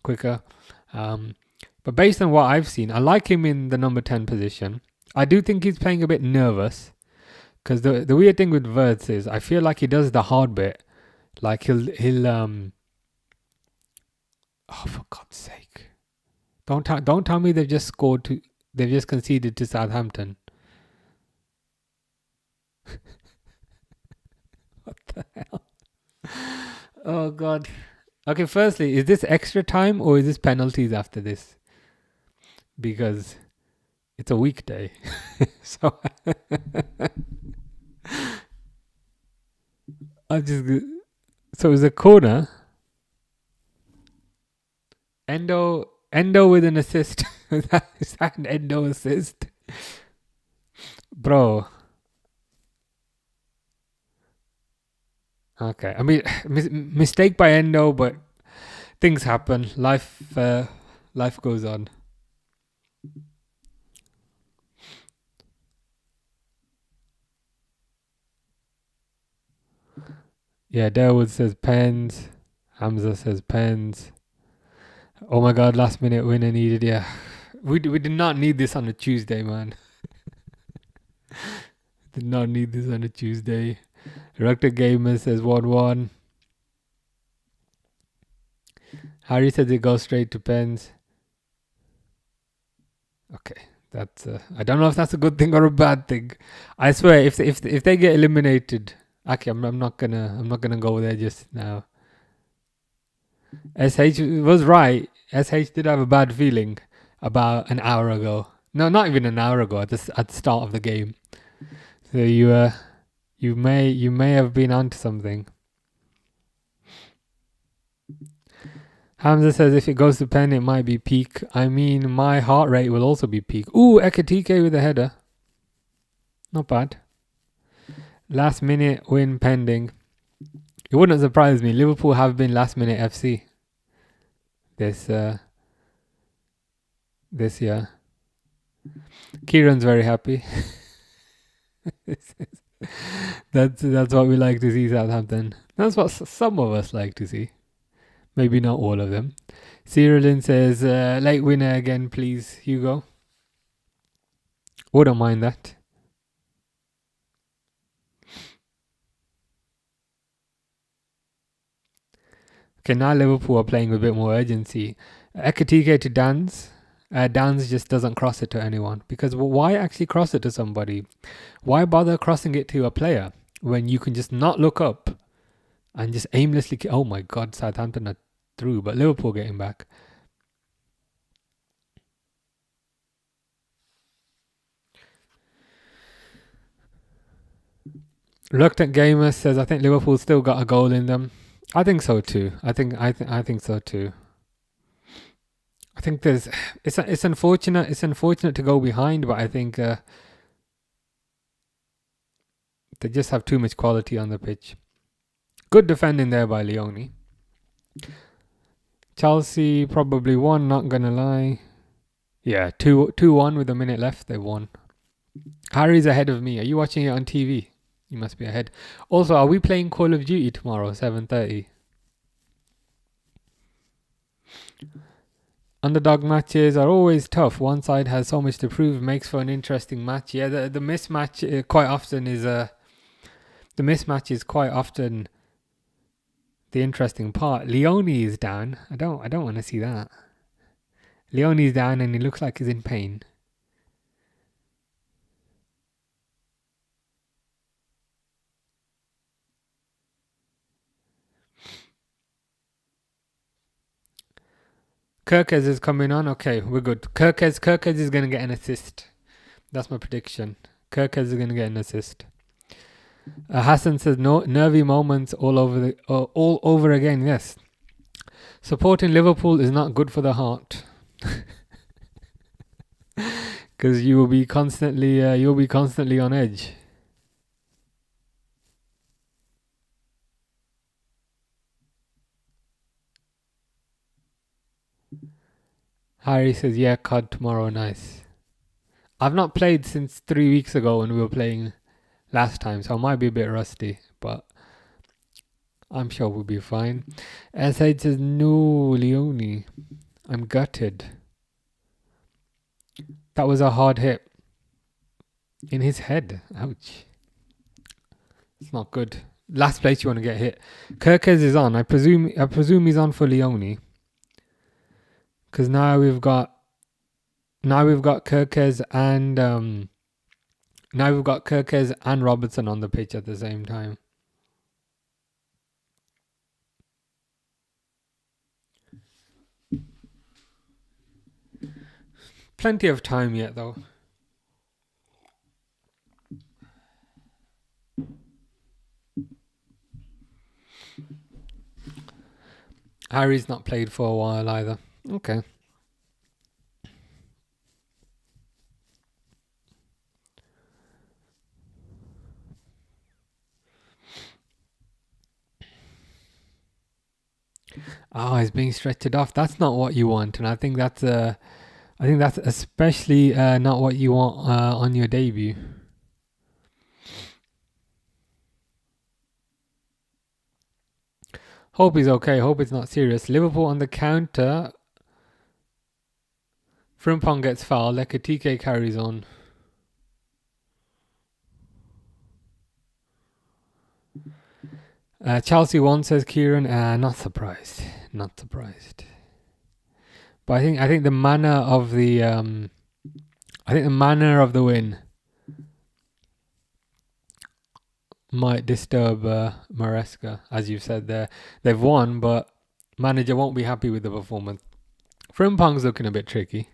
quicker. But based on what I've seen, I like him in the number 10 position. I do think he's playing a bit nervous, because the weird thing with Wirtz is I feel like he does the hard bit. Like he'll oh, for God's sake! Don't tell me they've just they've just conceded to Southampton. What the hell? Oh God. Okay, firstly, is this extra time or is this penalties after this? Because it's a weekday. So so it's a corner. Endo with an assist. Is that an Endo assist? Bro. Okay. I mean, mistake by Endo, but things happen. Life goes on. Yeah, Darewood says pens. Hamza says pens. Oh my God, last minute winner needed. Yeah. We did not need this on a Tuesday, man. Did not need this on a Tuesday. Rector Gamer says 1-1. Harry says it goes straight to pens. Okay, that's I don't know if that's a good thing or a bad thing. I swear, if they get eliminated, okay, I'm not gonna go there just now. SH was right. SH did have a bad feeling about an hour ago. No, not even an hour ago. At the start of the game. So you may have been onto something. Hamza says if it goes to pen, it might be peak. I mean, my heart rate will also be peak. Ooh, Ekatike with a header. Not bad. Last minute win pending. It wouldn't surprise me. Liverpool have been last minute FC this year. Kieran's very happy. That's what we like to see, Southampton. That's what some of us like to see. Maybe not all of them. Cyrillin says, late winner again, please, Hugo. Wouldn't mind that. Okay, now Liverpool are playing with a bit more urgency. Ekatike to Dan's. Dan's just doesn't cross it to anyone. Because why actually cross it to somebody? Why bother crossing it to a player when you can just not look up and just aimlessly... Oh my God, Southampton are through, but Liverpool getting back. Reluctant Gamer says, I think Liverpool still got a goal in them. I think so too. I think so too. I think it's unfortunate. It's unfortunate to go behind, but I think they just have too much quality on the pitch. Good defending there by Leone. Chelsea probably won. Not gonna lie. Yeah, 2-1 with a minute left. They won. Harry's ahead of me. Are you watching it on TV? You must be ahead. Also, are we playing Call of Duty tomorrow, 7:30? Underdog matches are always tough. One side has so much to prove, makes for an interesting match. Yeah, the mismatch quite often is the mismatch is quite often the interesting part. Leone is down. I don't want to see that. Leone is down and he looks like he's in pain. Kirkes is coming on. Okay, we're good. Kirkes is going to get an assist. That's my prediction. Kirkes is going to get an assist. Hassan says, no nervy moments all over again. Yes. Supporting Liverpool is not good for the heart. Because you will be constantly on edge. Harry says, yeah, COD tomorrow, nice. I've not played since 3 weeks ago when we were playing last time, so I might be a bit rusty, but I'm sure we'll be fine. SH says, no, Leone, I'm gutted. That was a hard hit. In his head. Ouch. It's not good. Last place you want to get hit. Kirkes is on. I presume he's on for Leone. Because now we've got Kirkes and Robertson on the pitch at the same time. Plenty of time yet though. Harry's not played for a while either. Okay. Oh, he's being stretched off. That's not what you want, and I think that's especially not what you want on your debut. Hope he's okay. Hope it's not serious. Liverpool on the counter. Frimpong gets fouled. Ekatike carries on. Chelsea won, says Kieran. Not surprised. Not surprised. But I think the manner of the win might disturb Maresca, as you've said there. They've won, but manager won't be happy with the performance. Frimpong's looking a bit tricky.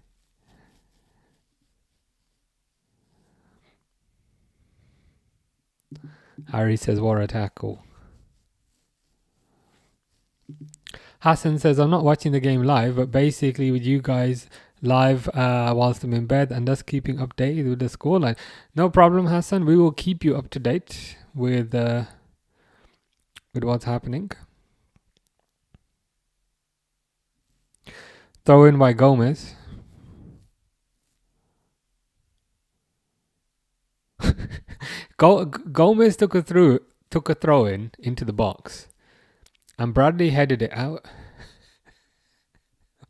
Harry says, what a tackle. Hassan says, I'm not watching the game live, but basically with you guys live whilst I'm in bed and just keeping updated with the scoreline. No problem, Hassan. We will keep you up to date with what's happening. Throw in by Gomez. Gomez took a throw in into the box. And Bradley headed it out.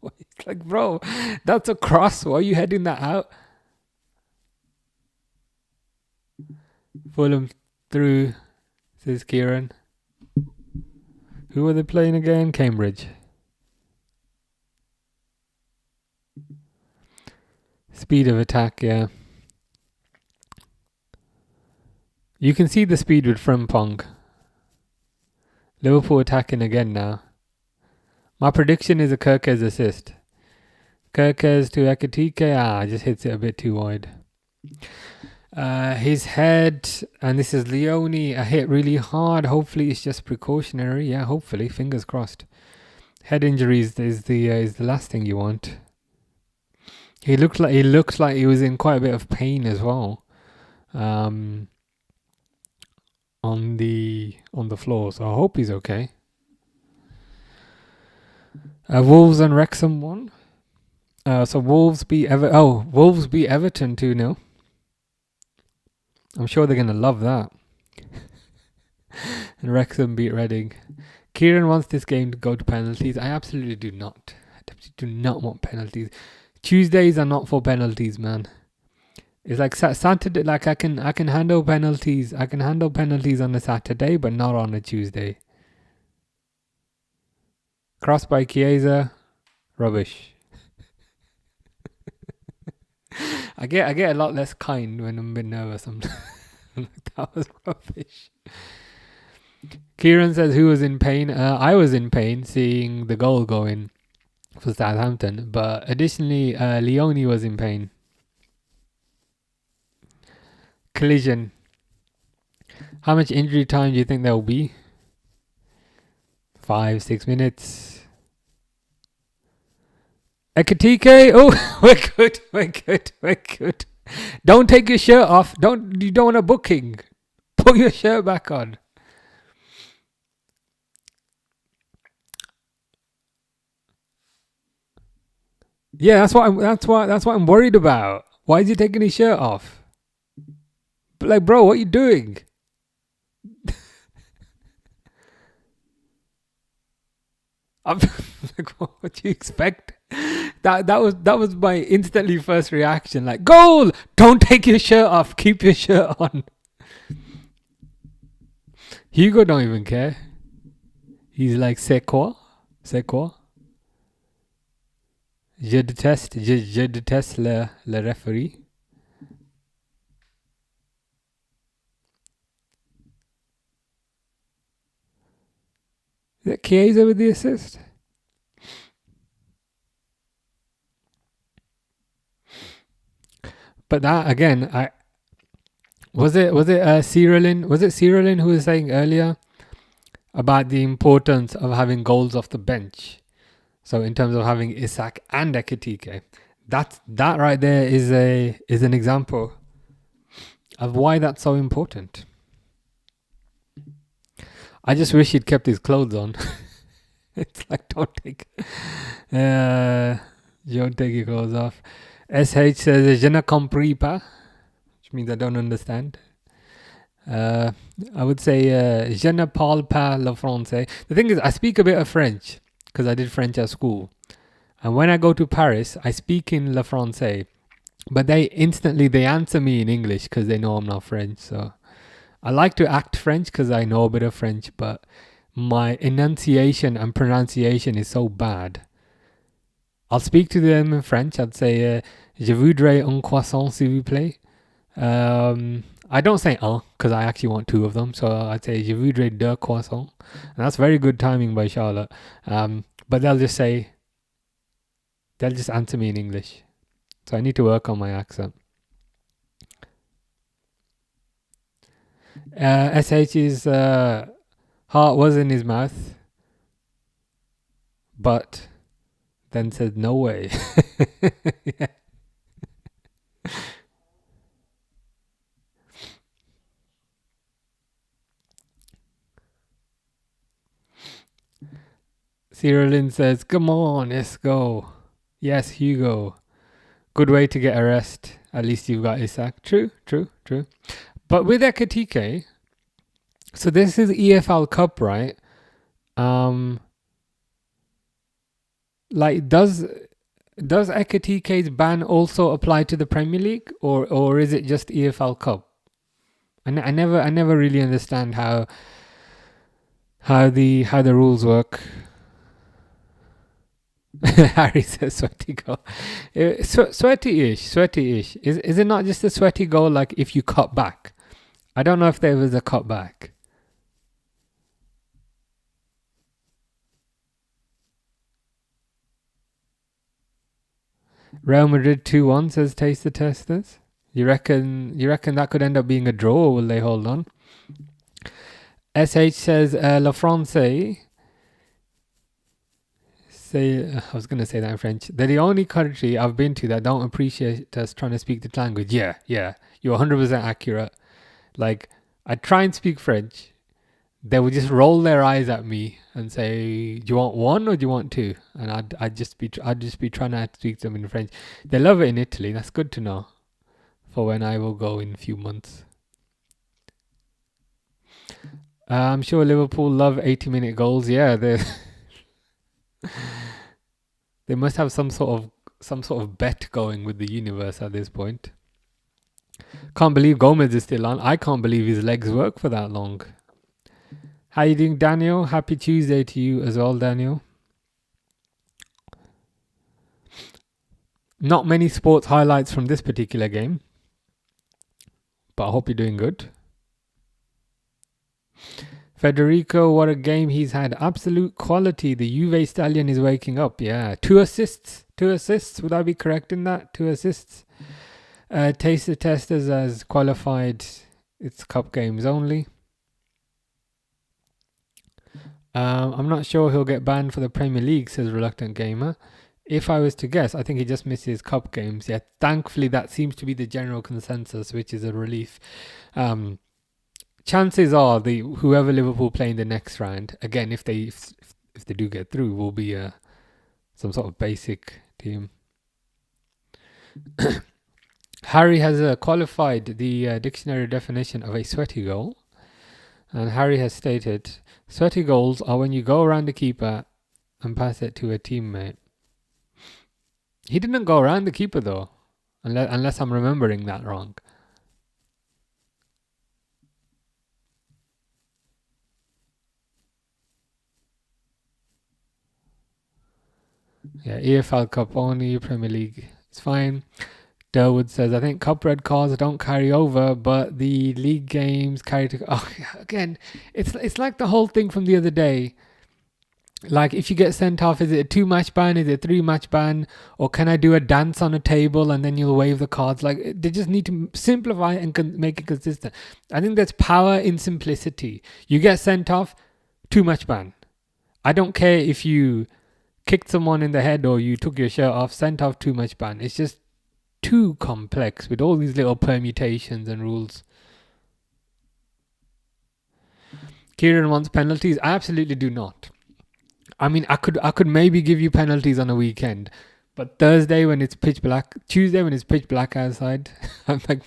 It's like, bro, that's a cross. Why are you heading that out? Fulham through, says Kieran. Who are they playing again? Cambridge. Speed of attack, yeah. You can see the speed with Frimpong. Liverpool attacking again now. My prediction is a Kirkes assist. Kirkes to Ekitike. Just hits it a bit too wide. His head, and this is Leone, a hit really hard. Hopefully it's just precautionary. Yeah, hopefully. Fingers crossed. Head injuries is the last thing you want. He looks like he was in quite a bit of pain as well. On the floor, so I hope he's okay. Wolves and Wrexham won. So Wolves beat Everton 2-0. I'm sure they're gonna love that. And Wrexham beat Reading. Kieran wants this game to go to penalties. I absolutely do not. I do not want penalties. Tuesdays are not for penalties, man. It's like Saturday. Like I can handle penalties. I can handle penalties on a Saturday, but not on a Tuesday. Cross by Chiesa, rubbish. I get a lot less kind when I'm a bit nervous. I'm like, that was rubbish. Kieran says, who was in pain? I was in pain seeing the goal go in for Southampton, but additionally, Leone was in pain. Collision. How much injury time do you think there will be? 5-6 minutes. Ekitike. Oh, we're good. Don't take your shirt off. You don't want a booking. Put your shirt back on. Yeah, that's what I'm worried about. Why is he taking his shirt off? But like, bro, what are you doing? I'm like, what do you expect? That was my instantly first reaction. Like, goal! Don't take your shirt off. Keep your shirt on. Hugo don't even care. He's like, c'est quoi? Je déteste le referee. Is that Chiesa with the assist? But that again, was it Cyrillin? Was it Cyrillin who was saying earlier about the importance of having goals off the bench? So in terms of having Isak and Ekitike, that right there is an example of why that's so important. I just wish he'd kept his clothes on. It's like, don't take your clothes off. SH says, je ne compris pas, which means I don't understand. I would say, je ne parle pas le français. The thing is, I speak a bit of French because I did French at school. And when I go to Paris, I speak in le français. But they answer me in English because they know I'm not French. So I like to act French because I know a bit of French, but my enunciation and pronunciation is so bad. I'll speak to them in French. I'd say, je voudrais un croissant, s'il vous plaît. I don't say because I actually want 2 of them. So I'd say, je voudrais 2 croissants. And that's very good timing by Charlotte. But they'll just answer me in English. So I need to work on my accent. SH's heart was in his mouth, but then said, no way. Yeah. Cyrillin says, come on, let's go. Yes, Hugo. Good way to get a rest. At least you've got Isak. True. But with Ekitike, so this is EFL Cup, right? Like, does Ekitike's ban also apply to the Premier League, or is it just EFL Cup? I never really understand how how the rules work. Harry says sweaty goal. Sweaty-ish. Is it not just a sweaty goal like if you cut back? I don't know if there was a cut back. Real Madrid 2-1 says Taste the Testers. You reckon that could end up being a draw, or will they hold on? SH says La France I was going to say that in French. They're the only country I've been to that don't appreciate us trying to speak the language. Yeah. You're 100% accurate. Like, I try and speak French. They would just roll their eyes at me and say, "Do you want one or do you want two?" And I'd just be trying to speak to them in French. They love it in Italy. That's good to know for when I will go in a few months. I'm sure Liverpool love 80-minute goals. Yeah, they must have some sort of bet going with the universe at this point. Can't believe Gomez is still on. I can't believe his legs work for that long. How you doing, Daniel? Happy Tuesday to you as well, Daniel. Not many sports highlights from this particular game, but I hope you're doing good. Federico, what a game he's had. Absolute quality. The Juve stallion is waking up. Yeah. 2 assists. Would I be correct in that? 2 assists. Taste the Testers has qualified its cup games only. I'm not sure he'll get banned for the Premier League, says Reluctant Gamer. If I was to guess, I think he just misses cup games. Yeah, thankfully that seems to be the general consensus, which is a relief. Chances are whoever Liverpool play in the next round, again, if they do get through, will be some sort of basic team. Harry has qualified the dictionary definition of a sweaty goal. And Harry has stated, sweaty goals are when you go around the keeper and pass it to a teammate. He didn't go around the keeper though, unless I'm remembering that wrong. Yeah, EFL Cup only, Premier League. It's fine. Durwood says, I think cup red cards don't carry over, but the league games carry to... Oh, again, it's like the whole thing from the other day. Like, if you get sent off, is it a 2-match ban? Is it a 3-match ban? Or can I do a dance on a table and then you'll wave the cards? Like, they just need to simplify and make it consistent. I think there's power in simplicity. You get sent off, 2-match ban. I don't care if you kicked someone in the head or you took your shirt off, sent off, 2-match ban. It's just too complex with all these little permutations and rules. Kieran wants penalties. I absolutely do not. I mean, I could maybe give you penalties on a weekend, but Thursday when it's pitch black, Tuesday when it's pitch black outside, I'm like,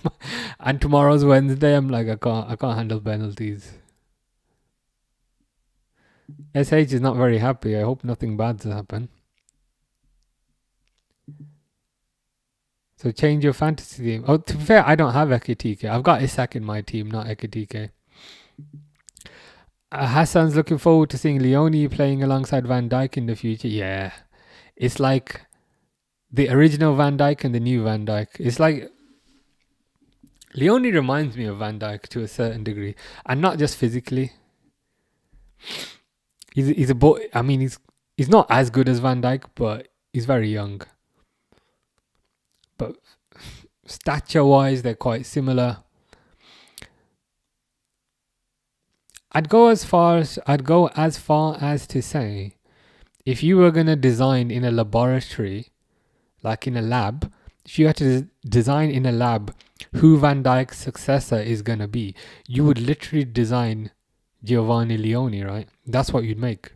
and tomorrow's Wednesday, I'm like, I can't handle penalties. SH is not very happy. I hope nothing bad's happen. So change your fantasy team. Oh, to be fair, I don't have Ekitike. I've got Isak in my team, not Ekitike. Hassan's looking forward to seeing Leone playing alongside Van Dijk in the future. Yeah. It's like the original Van Dijk and the new Van Dijk. It's like Leone reminds me of Van Dijk to a certain degree, and not just physically. He's a boy. I mean, he's not as good as Van Dijk, but he's very young. But stature-wise, they're quite similar. I'd go as far as to say, if you were gonna design in a laboratory, like in a lab, if you had to design in a lab who Van Dijk's successor is gonna be, you would literally design Giovanni Leone, right? That's what you'd make.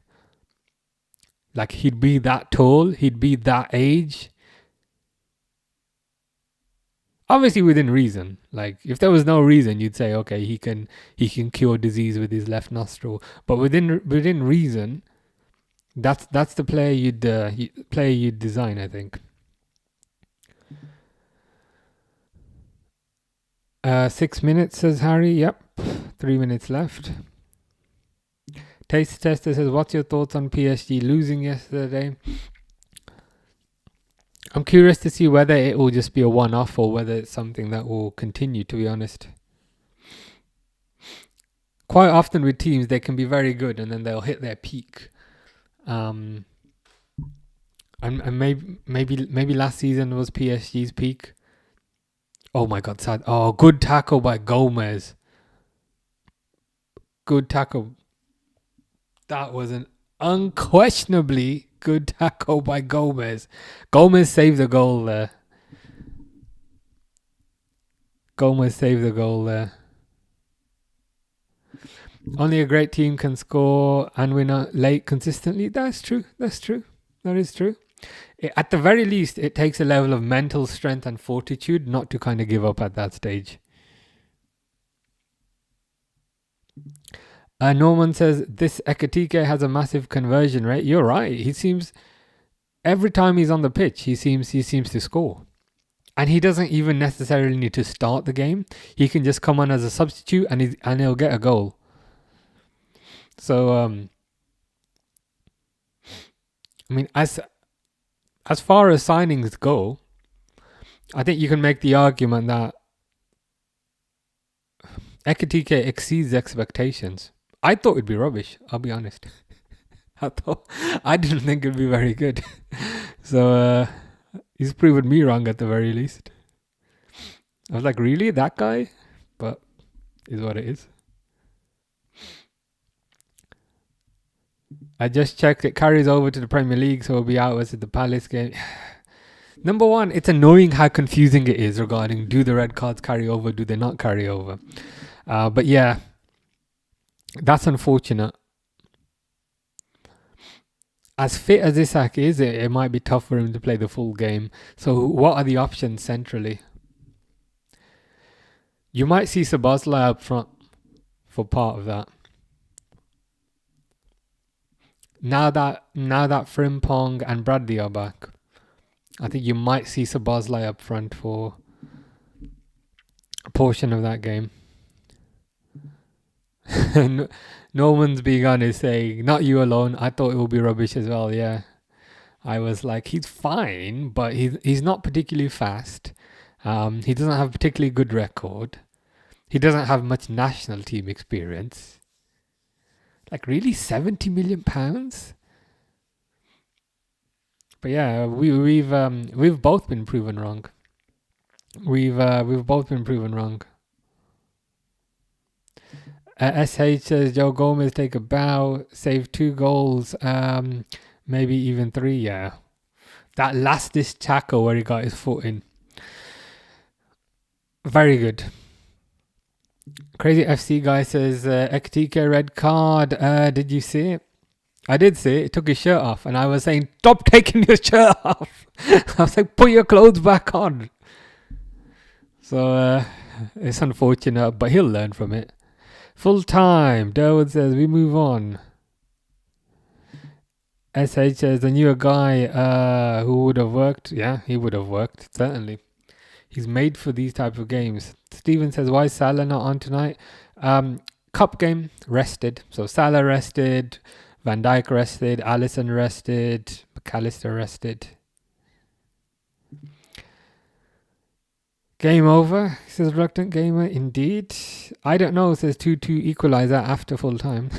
Like, he'd be that tall, he'd be that age. Obviously within reason. Like, if there was no reason, you'd say, okay, he can cure disease with his left nostril. But within reason, that's the player you'd design, I think. 6 minutes, says Harry. Yep, 3 minutes left. Taste Tester says, what's your thoughts on PSG losing yesterday? I'm curious to see whether it will just be a one-off or whether it's something that will continue, to be honest. Quite often with teams, they can be very good and then they'll hit their peak. And maybe last season was PSG's peak. Oh my God, sad. Oh, good tackle by Gomez. Good tackle. That was an unquestionably good tackle by Gomez. Gomez saved the goal there. Only a great team can score and win late consistently. That's true. That is true. At the very least, it takes a level of mental strength and fortitude not to kind of give up at that stage. Norman says, this Ekatike has a massive conversion rate. You're right. He seems, every time he's on the pitch, he seems to score. And he doesn't even necessarily need to start the game. He can just come on as a substitute and he'll get a goal. So, I mean, as far as signings go, I think you can make the argument that Ekatike exceeds expectations. I thought it'd be rubbish, I'll be honest. I didn't think it'd be very good. So he's proven me wrong at the very least. I was like, really? That guy? But is what it is. I just checked, it carries over to the Premier League, so it'll be out as the Palace game. Number one, it's annoying how confusing it is regarding do the red cards carry over, do they not carry over? But yeah, that's unfortunate. As fit as Isak is, it might be tough for him to play the full game. So what are the options centrally? You might see Szoboszlai up front for part of that. Now that Frimpong and Bradley are back, I think you might see Szoboszlai up front for a portion of that game. Norman's being honest, saying, not you alone, I thought it would be rubbish as well. Yeah, I was like, he's fine, but he's not particularly fast. He doesn't have a particularly good record. He doesn't have much national team experience. Like, really, £70 million? But yeah, we've both been proven wrong. We've both been proven wrong. SH says Joe Gomez take a bow, save 2 goals, maybe even 3. Yeah, that last dish tackle where he got his foot in, very good. Crazy FC guy says Ekatike red card. Did you see it? I did see it. He took his shirt off, and I was saying, stop taking your shirt off. I was like, put your clothes back on. So it's unfortunate, but he'll learn from it. Full time. Derwood says we move on. SH says I knew a guy who would have worked. Yeah, he would have worked, certainly. He's made for these type of games. Steven says, why is Salah not on tonight? Cup game, rested. So Salah rested, Van Dijk rested, Alisson rested, McAllister rested. Game over, says Reluctant Gamer. Indeed. I don't know, says 2-2 equalizer after full time.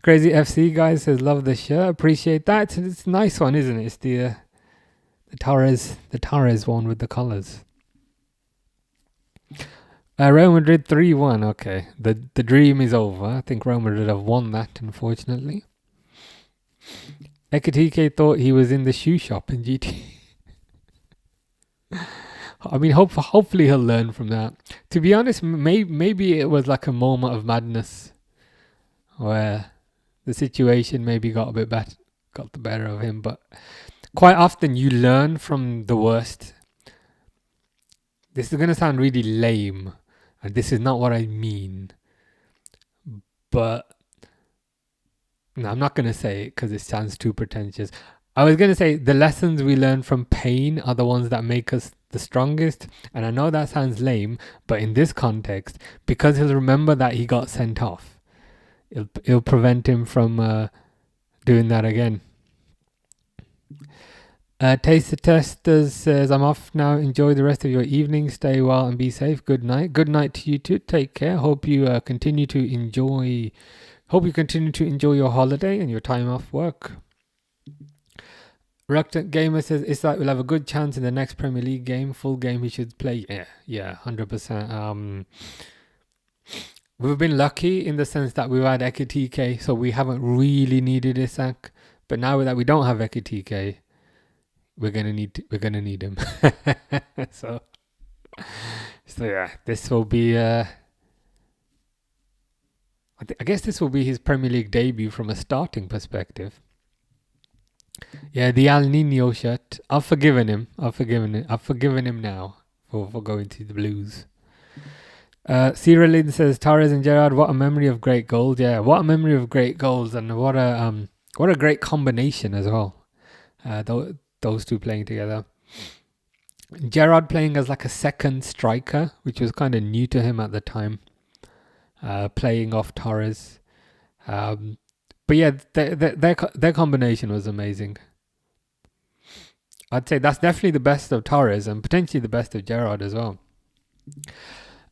Crazy FC guy says, love the shirt. Appreciate that. It's a nice one, isn't it? It's the Torres one with the colours. Real Madrid 3-1. Okay, the dream is over. I think Real Madrid have won that, unfortunately. Ekatike thought he was in the shoe shop in GT. I mean, hopefully he'll learn from that. To be honest, maybe it was like a moment of madness where the situation maybe got the better of him. But quite often you learn from the worst. This is going to sound really lame, and this is not what I mean. But no, I'm not going to say it because it sounds too pretentious. I was going to say the lessons we learn from pain are the ones that make us the strongest. And I know that sounds lame, but in this context, because he'll remember that he got sent off, it'll prevent him from doing that again. Taste the Testers says, I'm off now. Enjoy the rest of your evening. Stay well and be safe. Good night. Good night to you too. Take care. Hope you continue to enjoy your holiday and your time off work. Reluctant Gamer says, Isak will have a good chance in the next Premier League game. Full game he should play. Yeah, 100%. We've been lucky in the sense that we've had Ekitike, so we haven't really needed Isak. But now that we don't have Ekitike, we're gonna need him. so yeah, this will be. I guess this will be his Premier League debut from a starting perspective. Yeah, the El Nino shirt. I've forgiven him now for going to the Blues. Cyrillin says, Torres and Gerrard, what a memory of great goals. Yeah, what a memory of great goals, and what a great combination as well. Those two playing together. Gerrard playing as like a second striker, which was kind of new to him at the time. Playing off Torres. But yeah, their combination was amazing. I'd say that's definitely the best of Torres and potentially the best of Gerrard as well.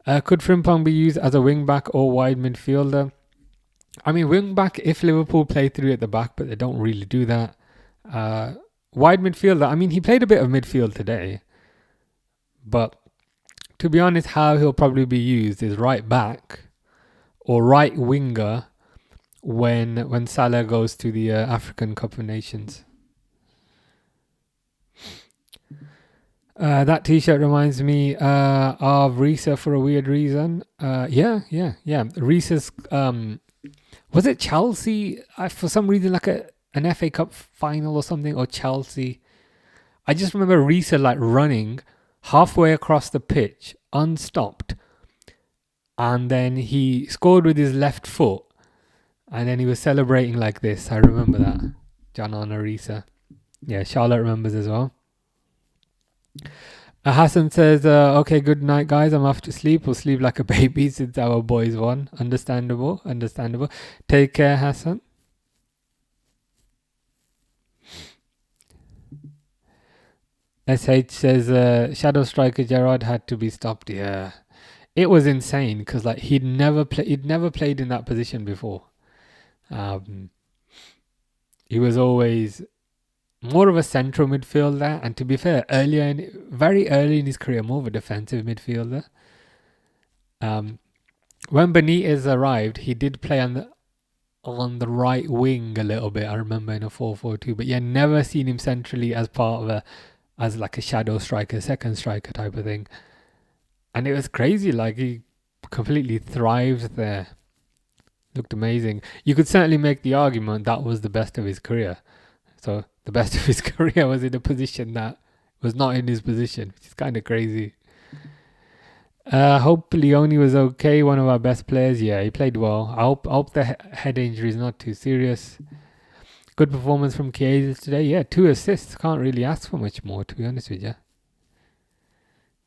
Could Frimpong be used as a wing-back or wide midfielder? I mean, wing-back if Liverpool play through at the back, but they don't really do that. Wide midfielder, I mean, he played a bit of midfield today. But to be honest, how he'll probably be used is right back or right winger when Salah goes to the African Cup of Nations. That t-shirt reminds me of Risa for a weird reason. Yeah. Risa's, was it Chelsea? For some reason, like an FA Cup final or something, or Chelsea. I just remember Risa like running halfway across the pitch, unstopped. And then he scored with his left foot. And then he was celebrating like this. I remember that. John Risa. Yeah, Charlotte remembers as well. Hassan says, okay, good night, guys. I'm off to sleep. We'll sleep like a baby since our boys won. Understandable. Take care, Hassan. SH says, Shadow Striker Gerrard had to be stopped. Yeah. It was insane because like he'd never played in that position before. He was always more of a central midfielder, and to be fair, very early in his career, more of a defensive midfielder. When Benitez arrived, he did play on the right wing a little bit. I remember in a 4-4-2, but yeah, never seen him centrally as part of as like a shadow striker, second striker type of thing. And it was crazy, like he completely thrived there. Looked amazing. You could certainly make the argument that was the best of his career. So the best of his career was in a position that was not in his position, which is kind of crazy. Hope Leone was okay, one of our best players. Yeah, he played well. I hope the head injury is not too serious. Good performance from Chiesa today. Yeah, 2 assists. Can't really ask for much more, to be honest with you.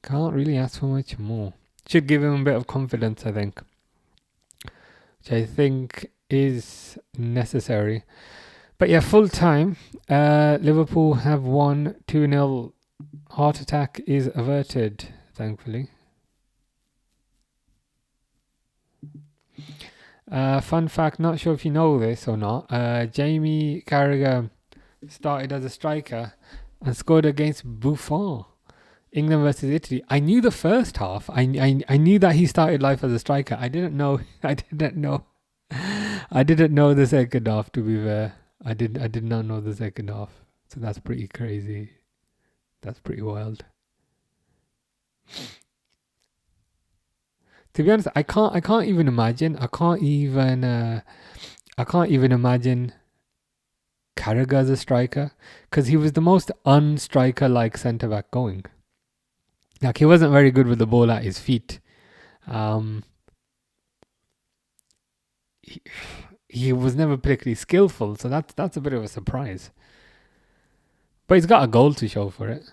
Can't really ask for much more. Should give him a bit of confidence, I think. Which I think is necessary. But yeah, full time. Liverpool have won 2-0. Heart attack is averted, thankfully. Fun fact, not sure if you know this or not. Jamie Carragher started as a striker and scored against Buffon. England versus Italy. I knew the first half. I knew that he started life as a striker. I didn't know the second half, to be fair. I did not know the second half. So that's pretty crazy. That's pretty wild. To be honest, I can't even imagine. I can't even imagine Carragher as a striker, because he was the most unstriker like centre back going. Like, he wasn't very good with the ball at his feet. He was never particularly skillful, so that's a bit of a surprise. But he's got a goal to show for it.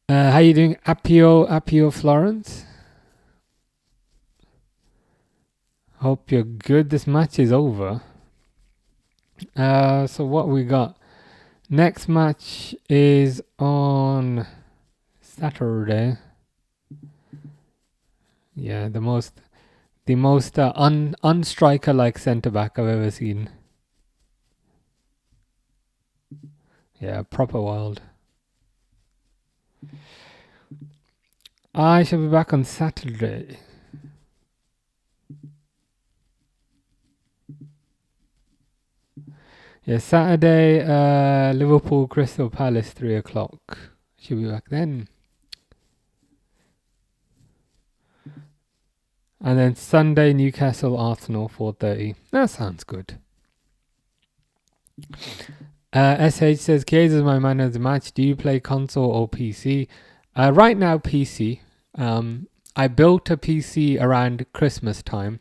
How you doing, Appio Florence? Hope you're good. This match is over. So what we got? Next match is on Saturday. Yeah, the most unstriker like centre back I've ever seen. Yeah, proper wild. I shall be back on Saturday. Yeah, Saturday, Liverpool Crystal Palace, 3 o'clock. Should be back then. And then Sunday, Newcastle Arsenal, 4:30. That sounds good. SH says, Chiesa is my man of the match. Do you play console or PC? Right now, PC. I built a PC around Christmas time.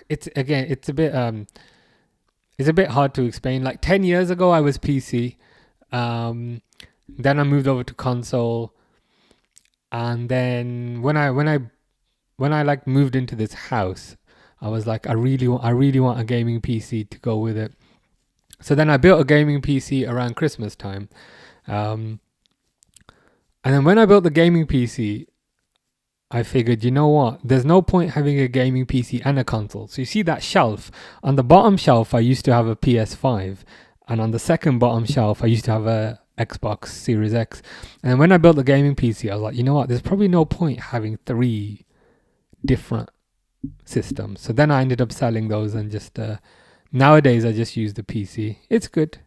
It's a bit hard to explain. Like 10 years ago, I was PC. Then I moved over to console, and then when I like moved into this house, I was like, I really want a gaming PC to go with it. So then I built a gaming PC around Christmas time, and then when I built the gaming PC, I figured, you know what? There's no point having a gaming PC and a console. So you see that shelf? On the bottom shelf, I used to have a PS5. And on the second bottom shelf, I used to have a Xbox Series X. And when I built the gaming PC, I was like, you know what? There's probably no point having 3 different systems. So then I ended up selling those and just... nowadays, I just use the PC. It's good.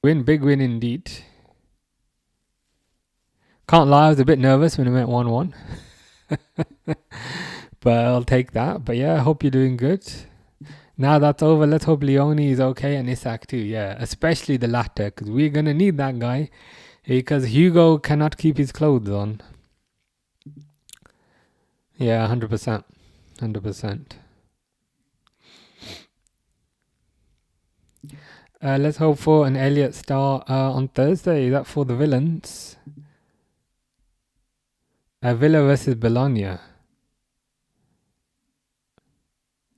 Big win indeed. Can't lie, I was a bit nervous when it went 1-1. But I'll take that. But yeah, I hope you're doing good. Now that's over, let's hope Leone is okay and Isak too. Yeah, especially the latter, because we're going to need that guy. Because Hugo cannot keep his clothes on. Yeah, 100%. 100%. Let's hope for an Elliott start on Thursday. Is that for the Villains? Villa versus Bologna.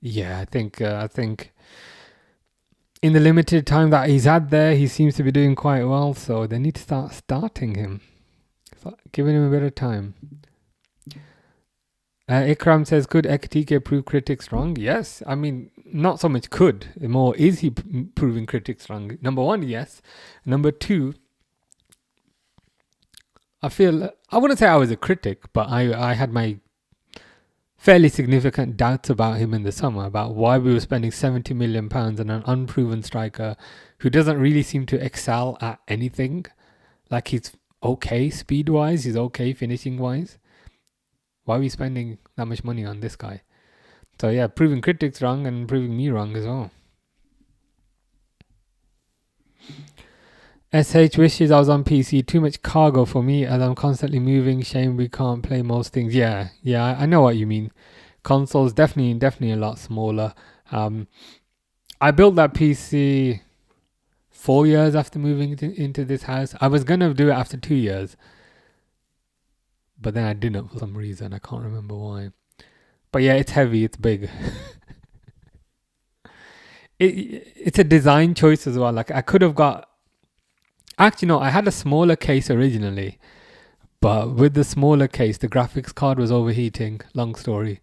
Yeah, I think in the limited time that he's had there, he seems to be doing quite well. So they need to start starting him, giving him a bit of time. Ikram says, could Ekatike prove critics wrong? Yes. I mean, not so much could. More, is he proving critics wrong? Number 1, yes. Number 2, I wouldn't say I was a critic, but I had my fairly significant doubts about him in the summer, about why we were spending £70 million on an unproven striker who doesn't really seem to excel at anything. Like, he's okay speed-wise, he's okay finishing-wise. Why are we spending that much money on this guy? So yeah, proving critics wrong and proving me wrong as well. SH wishes I was on PC. Too much cargo for me as I'm constantly moving. Shame we can't play most things. Yeah, I know what you mean. Consoles definitely a lot smaller. I built that PC 4 years after moving into this house. I was gonna do it after 2 years, but then I didn't for some reason. I can't remember why. But yeah, it's heavy. It's big. It's a design choice as well. Like, I could have got... Actually, no, I had a smaller case originally, but with the smaller case, the graphics card was overheating. Long story.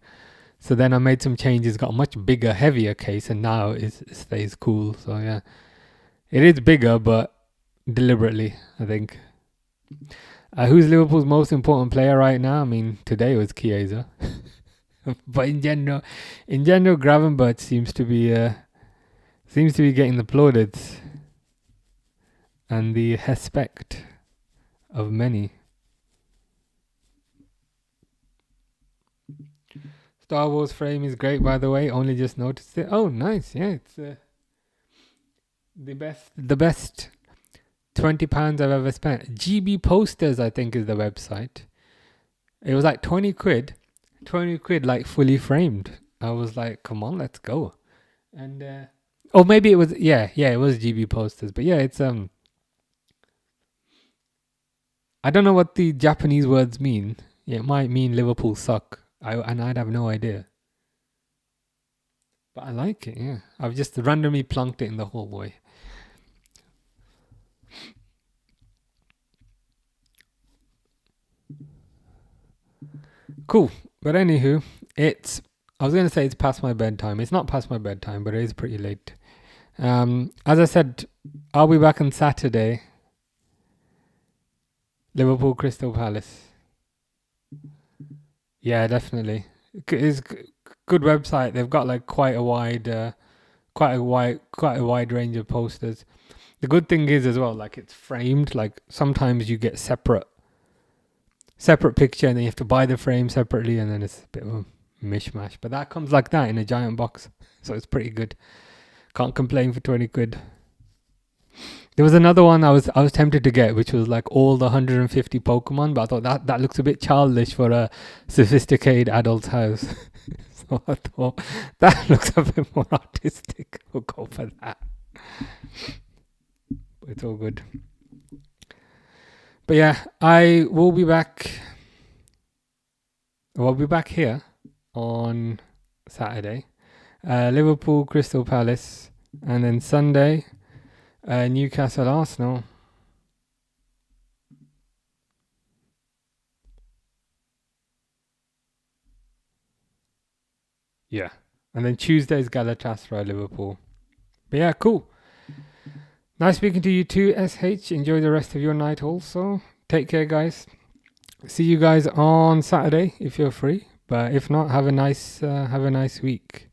So then I made some changes, got a much bigger, heavier case, and now it stays cool. So yeah, it is bigger, but deliberately, I think. Who's Liverpool's most important player right now? I mean, today was Chiesa, but in general, Gravenberch seems to be getting the plaudits and the respect of many. Star Wars frame is great, by the way. Only just noticed it. Oh, nice. Yeah, it's the best £20 I've ever spent. GB Posters, I think, is the website. It was like 20 quid, like fully framed. I was like, come on, let's go. And Oh, maybe it was. Yeah, it was GB posters. But yeah, it's I don't know what the Japanese words mean. Yeah, it might mean Liverpool suck. I'd have no idea. But I like it. Yeah, I've just randomly plunked it in the hallway. Cool. But anywho, it's. I was gonna say it's past my bedtime. It's not past my bedtime, but it is pretty late. As I said, I'll be back on Saturday. Liverpool Crystal Palace. Yeah, definitely. It's good website. They've got like quite a wide range of posters. The good thing is as well, like it's framed. Like sometimes you get separate picture, and then you have to buy the frame separately, and then it's a bit of a mishmash. But that comes like that in a giant box, so it's pretty good. Can't complain for 20 quid. There was another one I was tempted to get, which was like all the 150 Pokemon, but I thought that looks a bit childish for a sophisticated adult's house. So I thought that looks a bit more artistic. We'll go for that. But it's all good. But yeah, I will be back. We'll be back here on Saturday. Liverpool, Crystal Palace, and then Sunday, Newcastle, Arsenal. Yeah. And then Tuesday's Galatasaray, Liverpool. But yeah, cool. Nice speaking to you too, SH. Enjoy the rest of your night also. Take care, guys. See you guys on Saturday if you're free. But if not, have a nice week.